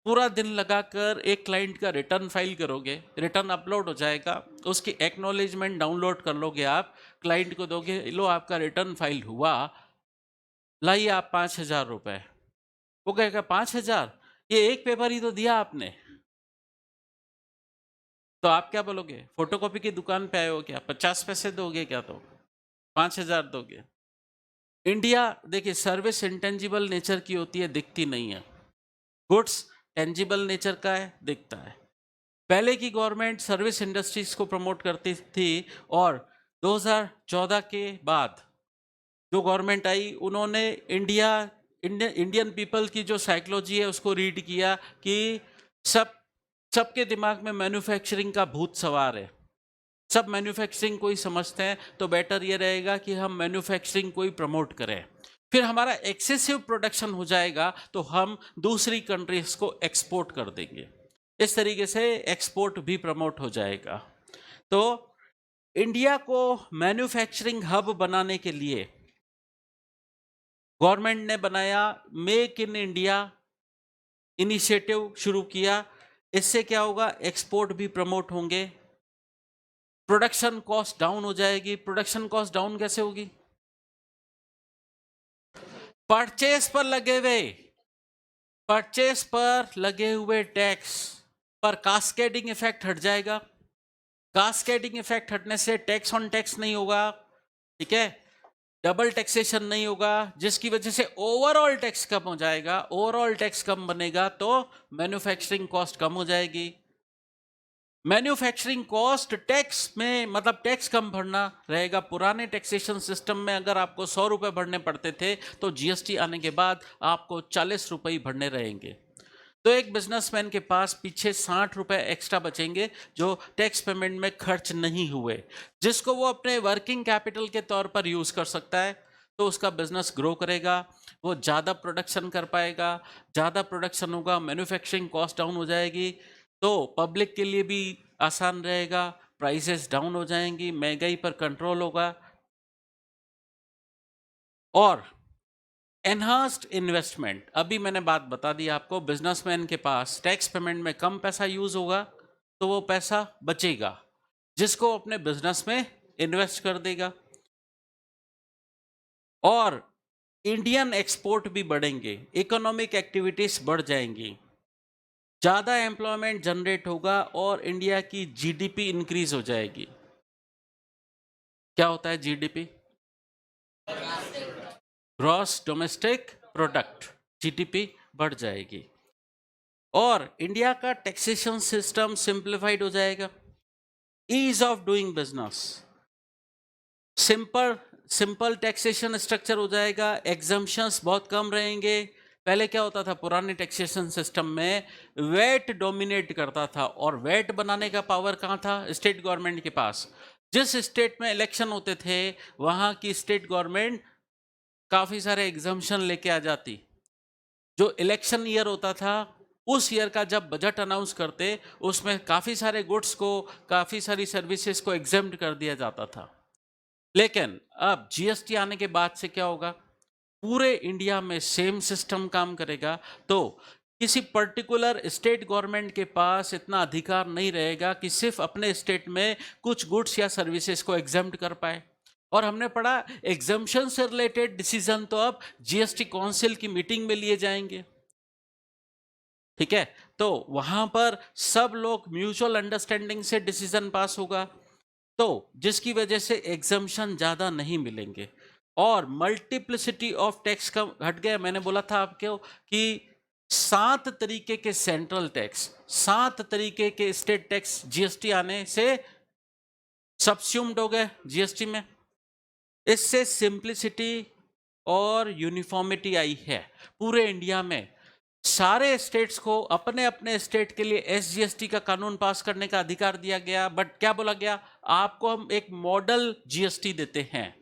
A: पूरा दिन लगाकर एक क्लाइंट का रिटर्न फाइल करोगे, रिटर्न अपलोड हो जाएगा, उसकी एक्नॉलेजमेंट डाउनलोड कर लोगे, आप क्लाइंट को दोगे, लो आपका रिटर्न फाइल हुआ, लाइए आप 5,000 रुपए। वो कहेगा 5,000, ये एक पेपर ही तो दिया आपने। तो आप क्या बोलोगे, फोटोकॉपी की दुकान पे आए हो क्या, 50 पैसे दोगे क्या, तो 5,000 दोगे। इंडिया देखिए सर्विस इंटेंजिबल नेचर की होती है, दिखती नहीं है। गुड्स टेंजिबल नेचर का है, दिखता है। पहले की गवर्नमेंट सर्विस इंडस्ट्रीज को प्रमोट करती थी, और 2014 के बाद जो गवर्नमेंट आई, उन्होंने इंडियन पीपल की जो साइकोलॉजी है उसको रीड किया कि सबके दिमाग में मैन्युफैक्चरिंग का भूत सवार है, सब मैन्युफैक्चरिंग को ही समझते हैं, तो बेटर ये रहेगा कि हम मैन्युफैक्चरिंग को ही प्रमोट करें। फिर हमारा एक्सेसिव प्रोडक्शन हो जाएगा तो हम दूसरी कंट्रीज को एक्सपोर्ट कर देंगे, इस तरीके से एक्सपोर्ट भी प्रमोट हो जाएगा। तो इंडिया को मैन्युफैक्चरिंग हब बनाने के लिए गवर्नमेंट ने बनाया मेक इन इंडिया इनिशिएटिव शुरू किया। इससे क्या होगा, एक्सपोर्ट भी प्रमोट होंगे, प्रोडक्शन कॉस्ट डाउन हो जाएगी। प्रोडक्शन कॉस्ट डाउन कैसे होगी, परचेस पर लगे हुए टैक्स पर कास्केडिंग इफेक्ट हट जाएगा। कास्केडिंग इफेक्ट हटने से टैक्स ऑन टैक्स नहीं होगा, ठीक है, डबल टैक्सेशन नहीं होगा, जिसकी वजह से ओवरऑल टैक्स कम हो जाएगा। ओवरऑल टैक्स कम बनेगा तो मैन्युफैक्चरिंग कॉस्ट कम हो जाएगी। मैन्युफैक्चरिंग कॉस्ट टैक्स में मतलब टैक्स कम भरना रहेगा। पुराने टैक्सेशन सिस्टम में अगर आपको 100 रुपए भरने पड़ते थे, तो जीएसटी आने के बाद आपको 40 रुपए ही भरने रहेंगे। तो एक बिजनेसमैन के पास पीछे 60 रुपए एक्स्ट्रा बचेंगे जो टैक्स पेमेंट में खर्च नहीं हुए, जिसको वो अपने वर्किंग कैपिटल के तौर पर यूज कर सकता है। तो उसका बिजनेस ग्रो करेगा, वो ज़्यादा प्रोडक्शन कर पाएगा, ज़्यादा प्रोडक्शन होगा, मैन्युफैक्चरिंग कॉस्ट डाउन हो जाएगी, तो पब्लिक के लिए भी आसान रहेगा, प्राइसेस डाउन हो जाएंगी, महंगाई पर कंट्रोल होगा। और एनहांस्ड इन्वेस्टमेंट, अभी मैंने बात बता दी आपको, बिजनेसमैन के पास टैक्स पेमेंट में कम पैसा यूज होगा, तो वो पैसा बचेगा जिसको अपने बिजनेस में इन्वेस्ट कर देगा। और इंडियन एक्सपोर्ट भी बढ़ेंगे, इकोनॉमिक एक्टिविटीज बढ़ जाएंगी, ज्यादा एम्प्लॉयमेंट जनरेट होगा और इंडिया की जीडीपी इंक्रीज हो जाएगी। क्या होता है GDP, gross domestic product, GDP बढ़ जाएगी और इंडिया का टैक्सेशन सिस्टम सिंप्लीफाइड हो जाएगा। Ease of doing business, simple taxation structure हो जाएगा, एग्जम्पशंस बहुत कम रहेंगे। पहले क्या होता था, पुराने टैक्सेशन सिस्टम में वेट डोमिनेट करता था, और वेट बनाने का पावर कहाँ था, स्टेट गवर्नमेंट के पास। जिस स्टेट में इलेक्शन होते थे वहां की स्टेट गवर्नमेंट काफी सारे एग्जाम्शन लेके आ जाती। जो इलेक्शन ईयर होता था उस ईयर का जब बजट अनाउंस करते, उसमें काफी सारे गुड्स को, काफी सारी सर्विसेज को एग्जेम्प्ट कर दिया जाता था। लेकिन अब जीएसटी आने के बाद से क्या होगा, पूरे इंडिया में सेम सिस्टम काम करेगा। तो किसी पर्टिकुलर स्टेट गवर्नमेंट के पास इतना अधिकार नहीं रहेगा कि सिर्फ अपने स्टेट में कुछ गुड्स या सर्विसेज को एग्जेम्प्ट कर पाए। और हमने पढ़ा एग्जाम्पशन से रिलेटेड डिसीजन तो अब जीएसटी काउंसिल की मीटिंग में लिए जाएंगे। ठीक है, तो वहां पर सब लोग म्यूचुअल अंडरस्टैंडिंग से डिसीजन पास होगा, तो जिसकी वजह से एग्जाम्पशन ज्यादा नहीं मिलेंगे और मल्टीप्लिसिटी ऑफ टैक्स का घट गया। मैंने बोला था आपको कि 7 तरीके के सेंट्रल टैक्स, 7 तरीके के स्टेट टैक्स जीएसटी आने से सबस्यूम्ड हो गए जीएसटी में। इससे सिंप्लिसिटी और यूनिफॉर्मिटी आई है पूरे इंडिया में। सारे स्टेट्स को अपने अपने स्टेट के लिए एसजीएसटी का कानून पास करने का अधिकार दिया गया, बट क्या बोला गया, आपको हम एक मॉडल जीएसटी देते हैं,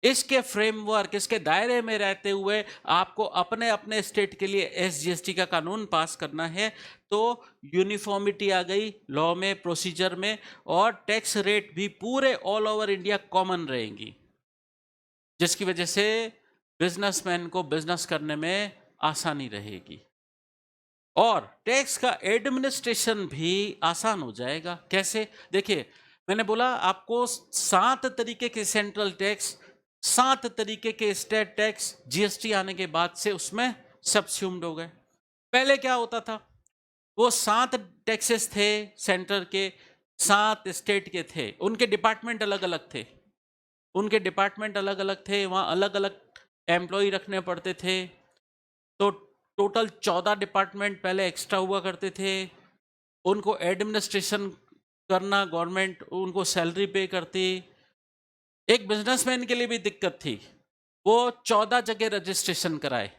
A: इसके फ्रेमवर्क, इसके दायरे में रहते हुए आपको अपने अपने स्टेट के लिए एसजीएसटी का कानून पास करना है। तो यूनिफॉर्मिटी आ गई लॉ में, प्रोसीजर में, और टैक्स रेट भी पूरे ऑल ओवर इंडिया कॉमन रहेंगी, जिसकी वजह से बिजनेसमैन को बिजनेस करने में आसानी रहेगी और टैक्स का एडमिनिस्ट्रेशन भी आसान हो जाएगा। कैसे, देखिए मैंने बोला आपको 7 तरीके के सेंट्रल टैक्स, 7 तरीके के स्टेट टैक्स जीएसटी आने के बाद से उसमें सबस्यूम्ड हो गए। पहले क्या होता था, वो 7 टैक्सेस थे सेंटर के, 7 स्टेट के थे, उनके डिपार्टमेंट अलग अलग थे, उनके डिपार्टमेंट अलग अलग थे, वहाँ अलग अलग एम्प्लॉय रखने पड़ते थे। तो टोटल 14 डिपार्टमेंट पहले एक्स्ट्रा हुआ करते थे, उनको एडमिनिस्ट्रेशन करना, गवर्नमेंट उनको सैलरी पे करती। एक बिजनेसमैन के लिए भी दिक्कत थी, वो 14 जगह रजिस्ट्रेशन कराए,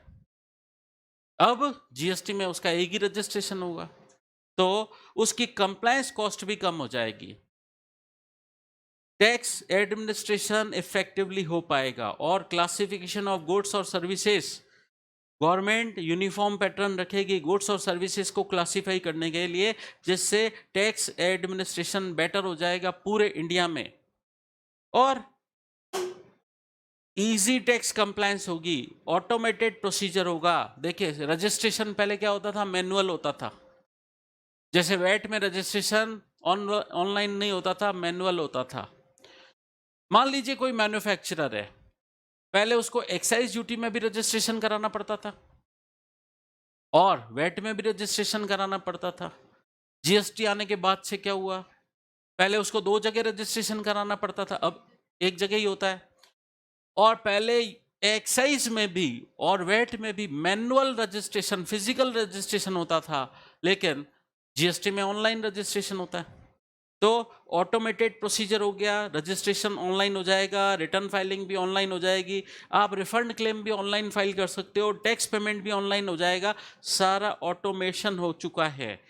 A: अब जीएसटी में उसका एक ही रजिस्ट्रेशन होगा, तो उसकी कंप्लायंस कॉस्ट भी कम हो जाएगी, टैक्स एडमिनिस्ट्रेशन इफेक्टिवली हो पाएगा और क्लासिफिकेशन ऑफ गुड्स और सर्विसेज, गवर्नमेंट यूनिफॉर्म पैटर्न रखेगी गुड्स और सर्विसेज को क्लासिफाई करने के लिए, जिससे टैक्स एडमिनिस्ट्रेशन बेटर हो जाएगा पूरे इंडिया में और इजी टैक्स कंप्लायंस होगी, ऑटोमेटेड प्रोसीजर होगा। देखिए रजिस्ट्रेशन पहले क्या होता था, मैनुअल होता था, जैसे वैट में रजिस्ट्रेशन ऑनलाइन नहीं होता था, मैनुअल होता था। मान लीजिए कोई मैन्युफैक्चरर है, पहले उसको एक्साइज ड्यूटी में भी रजिस्ट्रेशन कराना पड़ता था और वैट में भी रजिस्ट्रेशन कराना पड़ता था। जीएसटी आने के बाद से क्या हुआ, पहले उसको 2 जगह रजिस्ट्रेशन कराना पड़ता था, अब एक जगह ही होता है। और पहले एक्साइज में भी और वैट में भी मैनुअल रजिस्ट्रेशन, फिजिकल रजिस्ट्रेशन होता था, लेकिन जीएसटी में ऑनलाइन रजिस्ट्रेशन होता है। तो ऑटोमेटेड प्रोसीजर हो गया, रजिस्ट्रेशन ऑनलाइन हो जाएगा, रिटर्न फाइलिंग भी ऑनलाइन हो जाएगी, आप रिफंड क्लेम भी ऑनलाइन फाइल कर सकते हो, टैक्स पेमेंट भी ऑनलाइन हो जाएगा, सारा ऑटोमेशन हो चुका है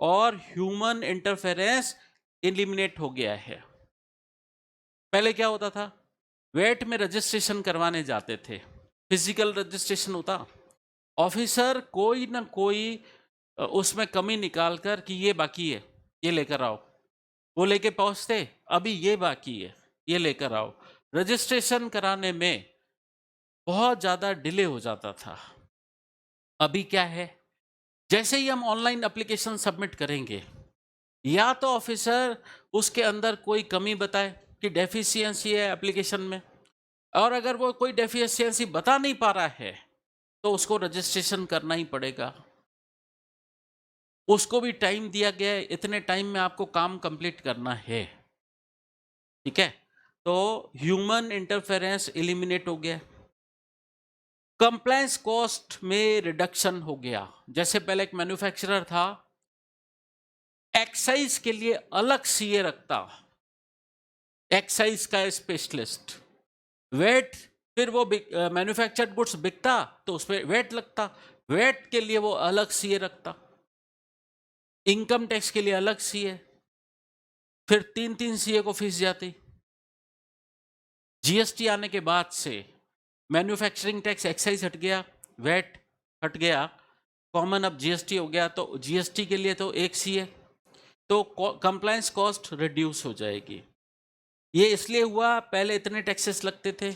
A: और ह्यूमन इंटरफेरेंस एलिमिनेट हो गया है। पहले क्या होता था, वेट में रजिस्ट्रेशन करवाने जाते थे, फिजिकल रजिस्ट्रेशन होता, ऑफिसर कोई ना कोई उसमें कमी निकाल कर कि ये बाकी है ये लेकर आओ, वो लेके पहुंचते, अभी ये बाकी है ये लेकर आओ। रजिस्ट्रेशन कराने में बहुत ज़्यादा डिले हो जाता था। अभी क्या है, जैसे ही हम ऑनलाइन एप्लीकेशन सबमिट करेंगे, या तो ऑफिसर उसके अंदर कोई कमी बताए कि डेफिशिएंसी है एप्लीकेशन में, और अगर वो कोई डेफिशिएंसी बता नहीं पा रहा है तो उसको रजिस्ट्रेशन करना ही पड़ेगा। उसको भी टाइम दिया गया है, इतने टाइम में आपको काम कंप्लीट करना है, ठीक है। तो ह्यूमन इंटरफेरेंस एलिमिनेट हो गया, कंप्लायंस कॉस्ट में रिडक्शन हो गया। जैसे पहले एक मैन्युफैक्चरर था, एक्साइज के लिए अलग सीए रखता, एक्साइज का स्पेशलिस्ट, वेट, फिर वो मैन्युफैक्चर्ड गुड्स बिकता तो उस पर वेट लगता, वेट के लिए वो अलग सीए रखता, इनकम टैक्स के लिए अलग सीए, फिर 3-3 सीए को फीस जाती। जीएसटी आने के बाद से मैन्युफैक्चरिंग टैक्स एक्साइज हट गया, वैट हट गया, कॉमन अब जीएसटी हो गया, तो जीएसटी के लिए तो एक सी है, तो कंप्लायंस कॉस्ट रिड्यूस हो जाएगी। ये इसलिए हुआ, पहले इतने टैक्सेस लगते थे,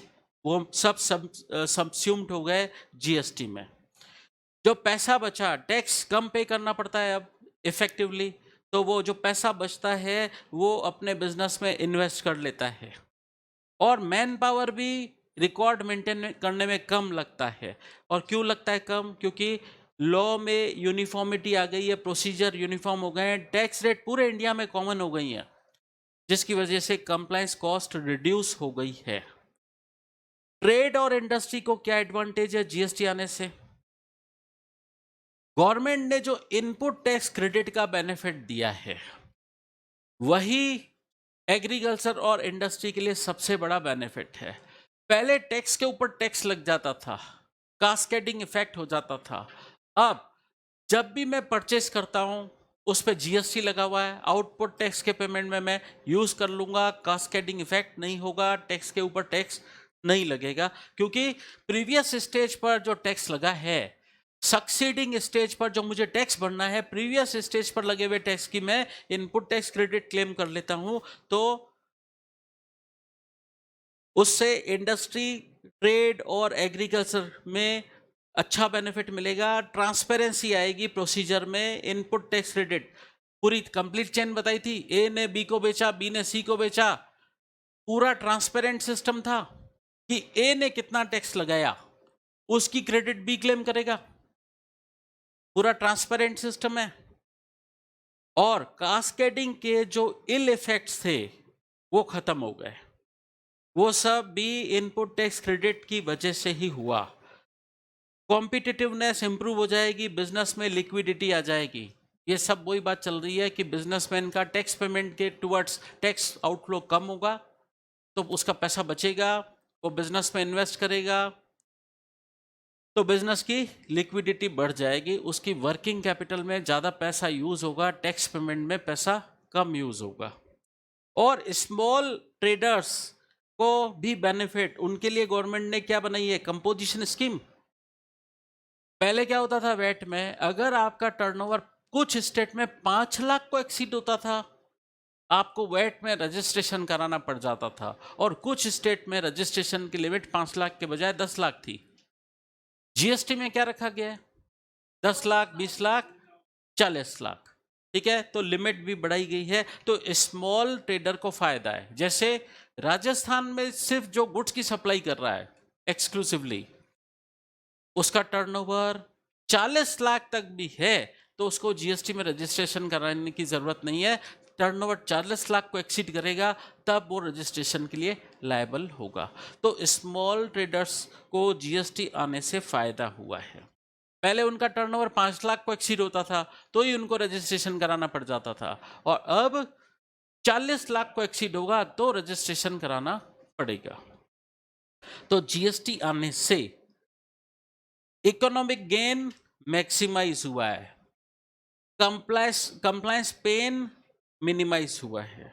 A: वो सब सबस्यूम्ड हो गए जीएसटी में। जो पैसा बचा, टैक्स कम पे करना पड़ता है अब इफेक्टिवली, तो वो जो पैसा बचता है वो अपने बिजनेस में इन्वेस्ट कर लेता है। और मैन पावर भी रिकॉर्ड मेंटेन करने में कम लगता है। और क्यों लगता है कम? क्योंकि लॉ में यूनिफॉर्मिटी आ गई है, प्रोसीजर यूनिफॉर्म हो गए हैं, टैक्स रेट पूरे इंडिया में कॉमन हो गई है, जिसकी वजह से कंप्लायंस कॉस्ट रिड्यूस हो गई है। ट्रेड और इंडस्ट्री को क्या एडवांटेज है जीएसटी आने से? गवर्नमेंट ने जो इनपुट टैक्स क्रेडिट का बेनिफिट दिया है, वही एग्रीकल्चर और इंडस्ट्री के लिए सबसे बड़ा बेनिफिट है। पहले टैक्स के ऊपर टैक्स लग जाता था, कास्केडिंग इफेक्ट हो जाता था। अब जब भी मैं परचेस करता हूं, उस पर जीएसटी लगा हुआ है, आउटपुट टैक्स के पेमेंट में मैं यूज कर लूंगा, कास्केडिंग इफेक्ट नहीं होगा, टैक्स के ऊपर टैक्स नहीं लगेगा, क्योंकि प्रीवियस स्टेज पर जो टैक्स लगा है, सक्सीडिंग स्टेज पर जो मुझे टैक्स भरना है, प्रीवियस स्टेज पर लगे हुए टैक्स की मैं इनपुट टैक्स क्रेडिट क्लेम कर लेता हूं, तो उससे इंडस्ट्री, ट्रेड और एग्रीकल्चर में अच्छा बेनिफिट मिलेगा। ट्रांसपेरेंसी आएगी प्रोसीजर में, इनपुट टैक्स क्रेडिट पूरी कंप्लीट चेन बताई थी, ए ने बी को बेचा, बी ने सी को बेचा, पूरा ट्रांसपेरेंट सिस्टम था कि ए ने कितना टैक्स लगाया उसकी क्रेडिट बी क्लेम करेगा, पूरा ट्रांसपेरेंट सिस्टम है। और कास्केडिंग के जो इल इफेक्ट्स थे वो खत्म हो गए, वो सब भी इनपुट टैक्स क्रेडिट की वजह से ही हुआ। कॉम्पिटिटिवनेस इंप्रूव हो जाएगी, बिजनेस में लिक्विडिटी आ जाएगी। ये सब वही बात चल रही है कि बिजनेसमैन का टैक्स पेमेंट के टुवर्ड्स टैक्स आउटफ्लो कम होगा, तो उसका पैसा बचेगा, वो बिजनेस में इन्वेस्ट करेगा, तो बिजनेस की लिक्विडिटी बढ़ जाएगी, उसकी वर्किंग कैपिटल में ज़्यादा पैसा यूज होगा, टैक्स पेमेंट में पैसा कम यूज होगा। और स्मॉल ट्रेडर्स को भी बेनिफिट, उनके लिए गवर्नमेंट ने क्या बनाई है, कंपोजिशन स्कीम। पहले क्या होता था वैट में, अगर आपका टर्नओवर कुछ स्टेट में 5 लाख को एक्सीड होता था, आपको वैट में रजिस्ट्रेशन कराना पड़ जाता था, और कुछ स्टेट में रजिस्ट्रेशन की लिमिट 5 लाख के बजाय 10 लाख थी। जीएसटी में क्या रखा गया है? 10 लाख, 20 लाख, 40 लाख, ठीक है, तो लिमिट भी बढ़ाई गई है, तो स्मॉल ट्रेडर को फायदा है। जैसे राजस्थान में सिर्फ जो गुड्स की सप्लाई कर रहा है एक्सक्लूसिवली, उसका टर्नओवर 40 लाख तक भी है, तो उसको जीएसटी में रजिस्ट्रेशन कराने की जरूरत नहीं है। टर्नओवर 40 लाख को एक्सीड करेगा तब वो रजिस्ट्रेशन के लिए लायबल होगा। तो स्मॉल ट्रेडर्स को जीएसटी आने से फायदा हुआ है। पहले उनका टर्नओवर 5 लाख को एक्सीड होता था तो ही उनको रजिस्ट्रेशन कराना पड़ जाता था, और अब 40 लाख को एक्सीड होगा तो रजिस्ट्रेशन कराना पड़ेगा। तो जीएसटी आने से इकोनॉमिक गेन मैक्सिमाइज हुआ है, कंप्लायंस पेन मिनिमाइज हुआ है,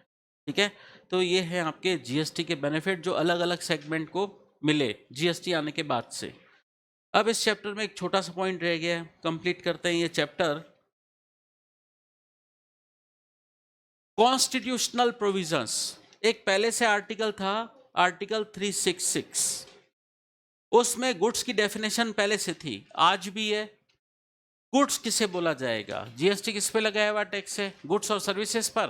A: ठीक है। तो ये है आपके जीएसटी के बेनिफिट जो अलग अलग सेगमेंट को मिले जीएसटी आने के बाद से। अब इस चैप्टर में एक छोटा सा पॉइंट रह गया है, कंप्लीट करते हैं ये चैप्टर। कॉन्स्टिट्यूशनल प्रोविजंस, एक पहले से आर्टिकल था, आर्टिकल 366, उसमें गुड्स की डेफिनेशन पहले से थी, आज भी है। गुड्स किसे बोला जाएगा? जीएसटी किस पे लगाया हुआ टैक्स है? गुड्स और सर्विसेज पर।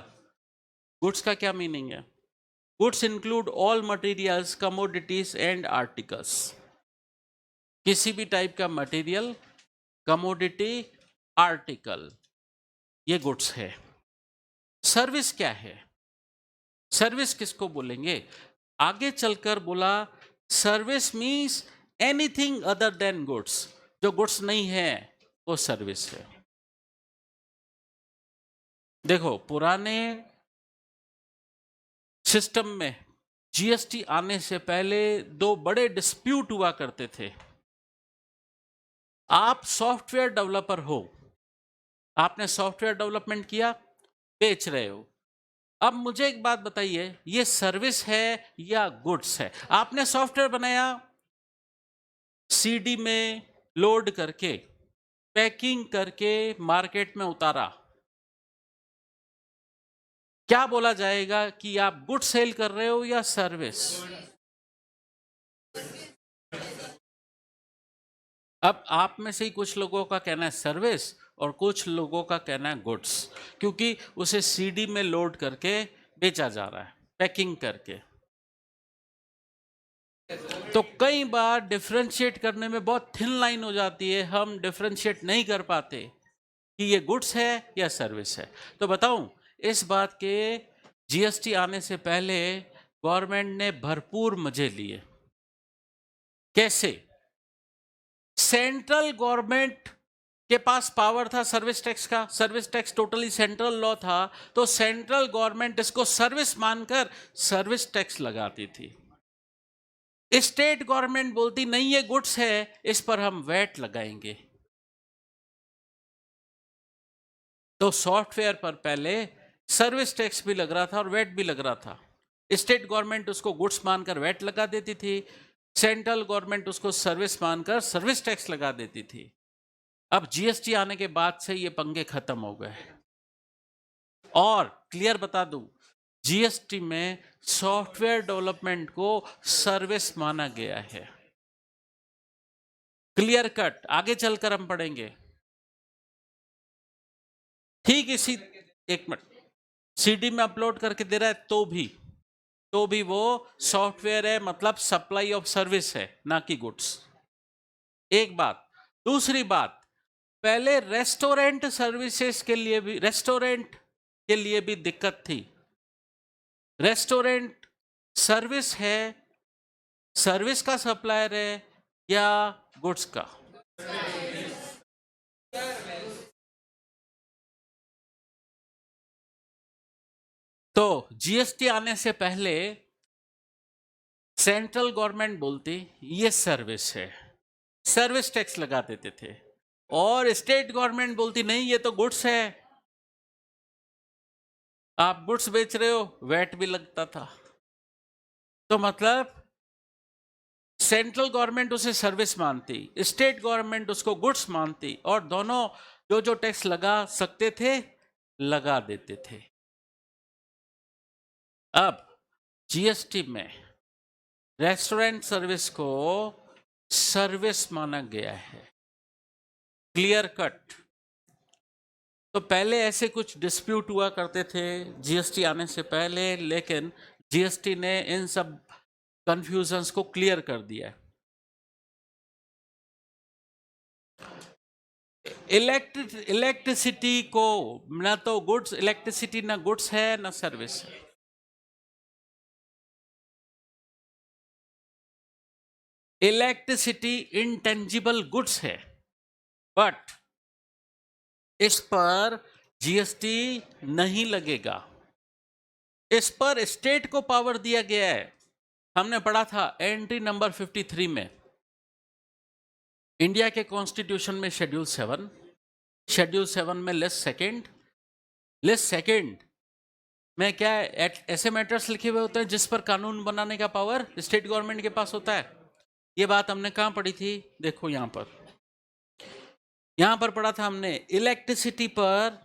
A: गुड्स का क्या मीनिंग है? Goods include all materials, commodities and articles. किसी भी टाइप का मटेरियल, कमोडिटी, आर्टिकल, ये गुड्स है। सर्विस क्या है? सर्विस किसको बोलेंगे? आगे चलकर बोला service means anything other than goods, जो गुड्स नहीं है वो सर्विस है। देखो पुराने सिस्टम में जीएसटी आने से पहले दो बड़े डिस्प्यूट हुआ करते थे। आप सॉफ्टवेयर डेवलपर हो, आपने सॉफ्टवेयर डेवलपमेंट किया, बेच रहे हो। अब मुझे एक बात बताइए, ये सर्विस है या गुड्स है? आपने सॉफ्टवेयर बनाया, सीडी में लोड करके पैकिंग करके मार्केट में उतारा, क्या बोला जाएगा कि आप गुड सेल कर रहे हो या सर्विस? अब आप में से ही कुछ लोगों का कहना है सर्विस और कुछ लोगों का कहना है गुड्स, क्योंकि उसे सीडी में लोड करके बेचा जा रहा है, पैकिंग करके। तो कई बार डिफरेंशिएट करने में बहुत थिन लाइन हो जाती है, हम डिफरेंशिएट नहीं कर पाते कि ये गुड्स है या सर्विस है। तो बताऊं, इस बात के जीएसटी आने से पहले गवर्नमेंट ने भरपूर मजे लिए। कैसे? सेंट्रल गवर्नमेंट के पास पावर था सर्विस टैक्स का, service tax totally central law था, तो सेंट्रल गवर्नमेंट इसको सर्विस मानकर सर्विस टैक्स लगाती थी। स्टेट गवर्नमेंट बोलती नहीं ये गुड्स है, इस पर हम वैट लगाएंगे। तो सॉफ्टवेयर पर पहले सर्विस टैक्स भी लग रहा था और वैट भी लग रहा था। स्टेट गवर्नमेंट उसको गुड्स मानकर वैट लगा देती थी, सेंट्रल गवर्नमेंट उसको सर्विस मानकर सर्विस टैक्स लगा देती थी। अब जीएसटी आने के बाद से ये पंगे खत्म हो गए। और क्लियर बता दूं, जीएसटी में सॉफ्टवेयर डेवलपमेंट को सर्विस माना गया है। क्लियर कट, आगे चलकर हम पढ़ेंगे। ठीक इसी, एक मिनट, सीडी में अपलोड करके दे रहा है तो भी वो सॉफ्टवेयर है, मतलब सप्लाई ऑफ सर्विस है, ना कि गुड्स। एक बात। दूसरी बात, पहले रेस्टोरेंट सर्विसेज के लिए भी, रेस्टोरेंट के लिए भी दिक्कत थी। रेस्टोरेंट सर्विस है, सर्विस का सप्लायर है या गुड्स का? तो जीएसटी आने से पहले सेंट्रल गवर्नमेंट बोलती ये सर्विस है, सर्विस टैक्स लगा देते थे, और स्टेट गवर्नमेंट बोलती नहीं ये तो गुड्स है, आप गुड्स बेच रहे हो, वैट भी लगता था। तो मतलब सेंट्रल गवर्नमेंट उसे सर्विस मानती, स्टेट गवर्नमेंट उसको गुड्स मानती, और दोनों जो जो टैक्स लगा सकते थे लगा देते थे। अब जीएसटी में रेस्टोरेंट सर्विस को सर्विस माना गया है, क्लियर कट। तो पहले ऐसे कुछ डिस्प्यूट हुआ करते थे जीएसटी आने से पहले, लेकिन जीएसटी ने इन सब कंफ्यूजन्स को क्लियर कर दिया है। इलेक्ट्रिसिटी को ना तो गुड्स, इलेक्ट्रिसिटी ना गुड्स है ना सर्विस है। इलेक्ट्रिसिटी इंटेंजिबल गुड्स है, बट इस पर जीएसटी नहीं लगेगा। इस पर स्टेट को पावर दिया गया है। हमने पढ़ा था एंट्री नंबर 53 में, इंडिया के कॉन्स्टिट्यूशन में शेड्यूल 7 में लिस्ट सेकेंड में क्या है, ऐसे मैटर्स लिखे हुए होते हैं जिस पर कानून बनाने का पावर स्टेट गवर्नमेंट के पास होता है। ये बात हमने कहाँ पढ़ी थी? देखो यहां पर पढ़ा था हमने, इलेक्ट्रिसिटी पर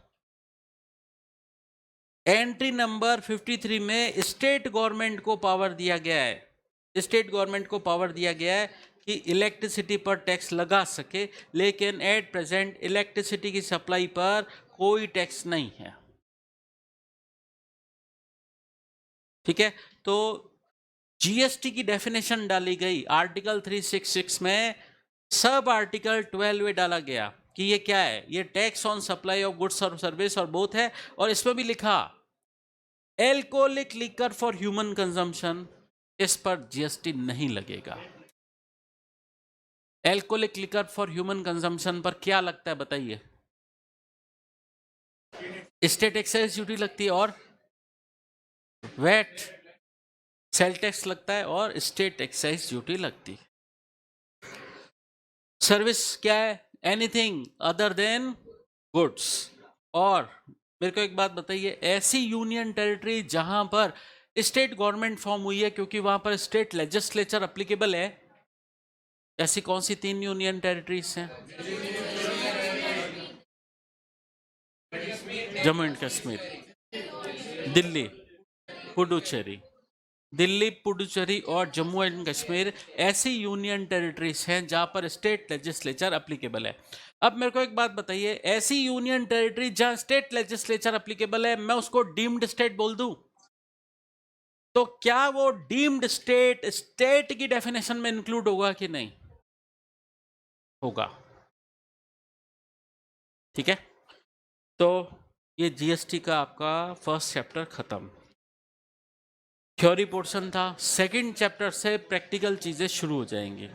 A: एंट्री नंबर 53 में स्टेट गवर्नमेंट को पावर दिया गया है, स्टेट गवर्नमेंट को पावर दिया गया है कि इलेक्ट्रिसिटी पर टैक्स लगा सके, लेकिन एट प्रेजेंट इलेक्ट्रिसिटी की सप्लाई पर कोई टैक्स नहीं है। ठीक है, तो जीएसटी की डेफिनेशन डाली गई आर्टिकल 366 में, सब आर्टिकल 12 में डाला गया कि ये क्या है, ये tax on supply of goods और सर्विस और बोथ है। और इसमें भी लिखा alcoholic liquor for human consumption, इस पर जीएसटी नहीं लगेगा। Alcoholic liquor for human consumption पर क्या लगता है बताइए? स्टेट एक्साइज ड्यूटी लगती है और वैट, सेल टैक्स लगता है और स्टेट एक्साइज ड्यूटी लगती है। सर्विस क्या है? Anything other than goods. और मेरे को एक बात बताइए, ऐसी यूनियन टेरिटरी जहां पर स्टेट गवर्नमेंट फॉर्म हुई है, क्योंकि वहां पर स्टेट लेजिस्लेचर एप्लीकेबल है, ऐसी कौन सी 3 यूनियन टेरिटरीज हैं? जम्मू एंड कश्मीर, दिल्ली, पुडुचेरी। दिल्ली, पुडुचेरी और जम्मू एंड कश्मीर ऐसी यूनियन टेरिटरीज हैं जहां पर स्टेट लेजिस्लेचर अप्लीकेबल है। अब मेरे को एक बात बताइए, ऐसी यूनियन टेरिटरी जहां स्टेट लेजिस्लेचर अप्लीकेबल है, मैं उसको डीम्ड स्टेट बोल दूं? तो क्या वो डीम्ड स्टेट स्टेट की डेफिनेशन में इंक्लूड होगा कि नहीं होगा? ठीक है, तो ये जीएसटी का आपका फर्स्ट चैप्टर खत्म। थ्योरी पोर्शन था, सेकंड चैप्टर से प्रैक्टिकल चीजें शुरू हो जाएंगी।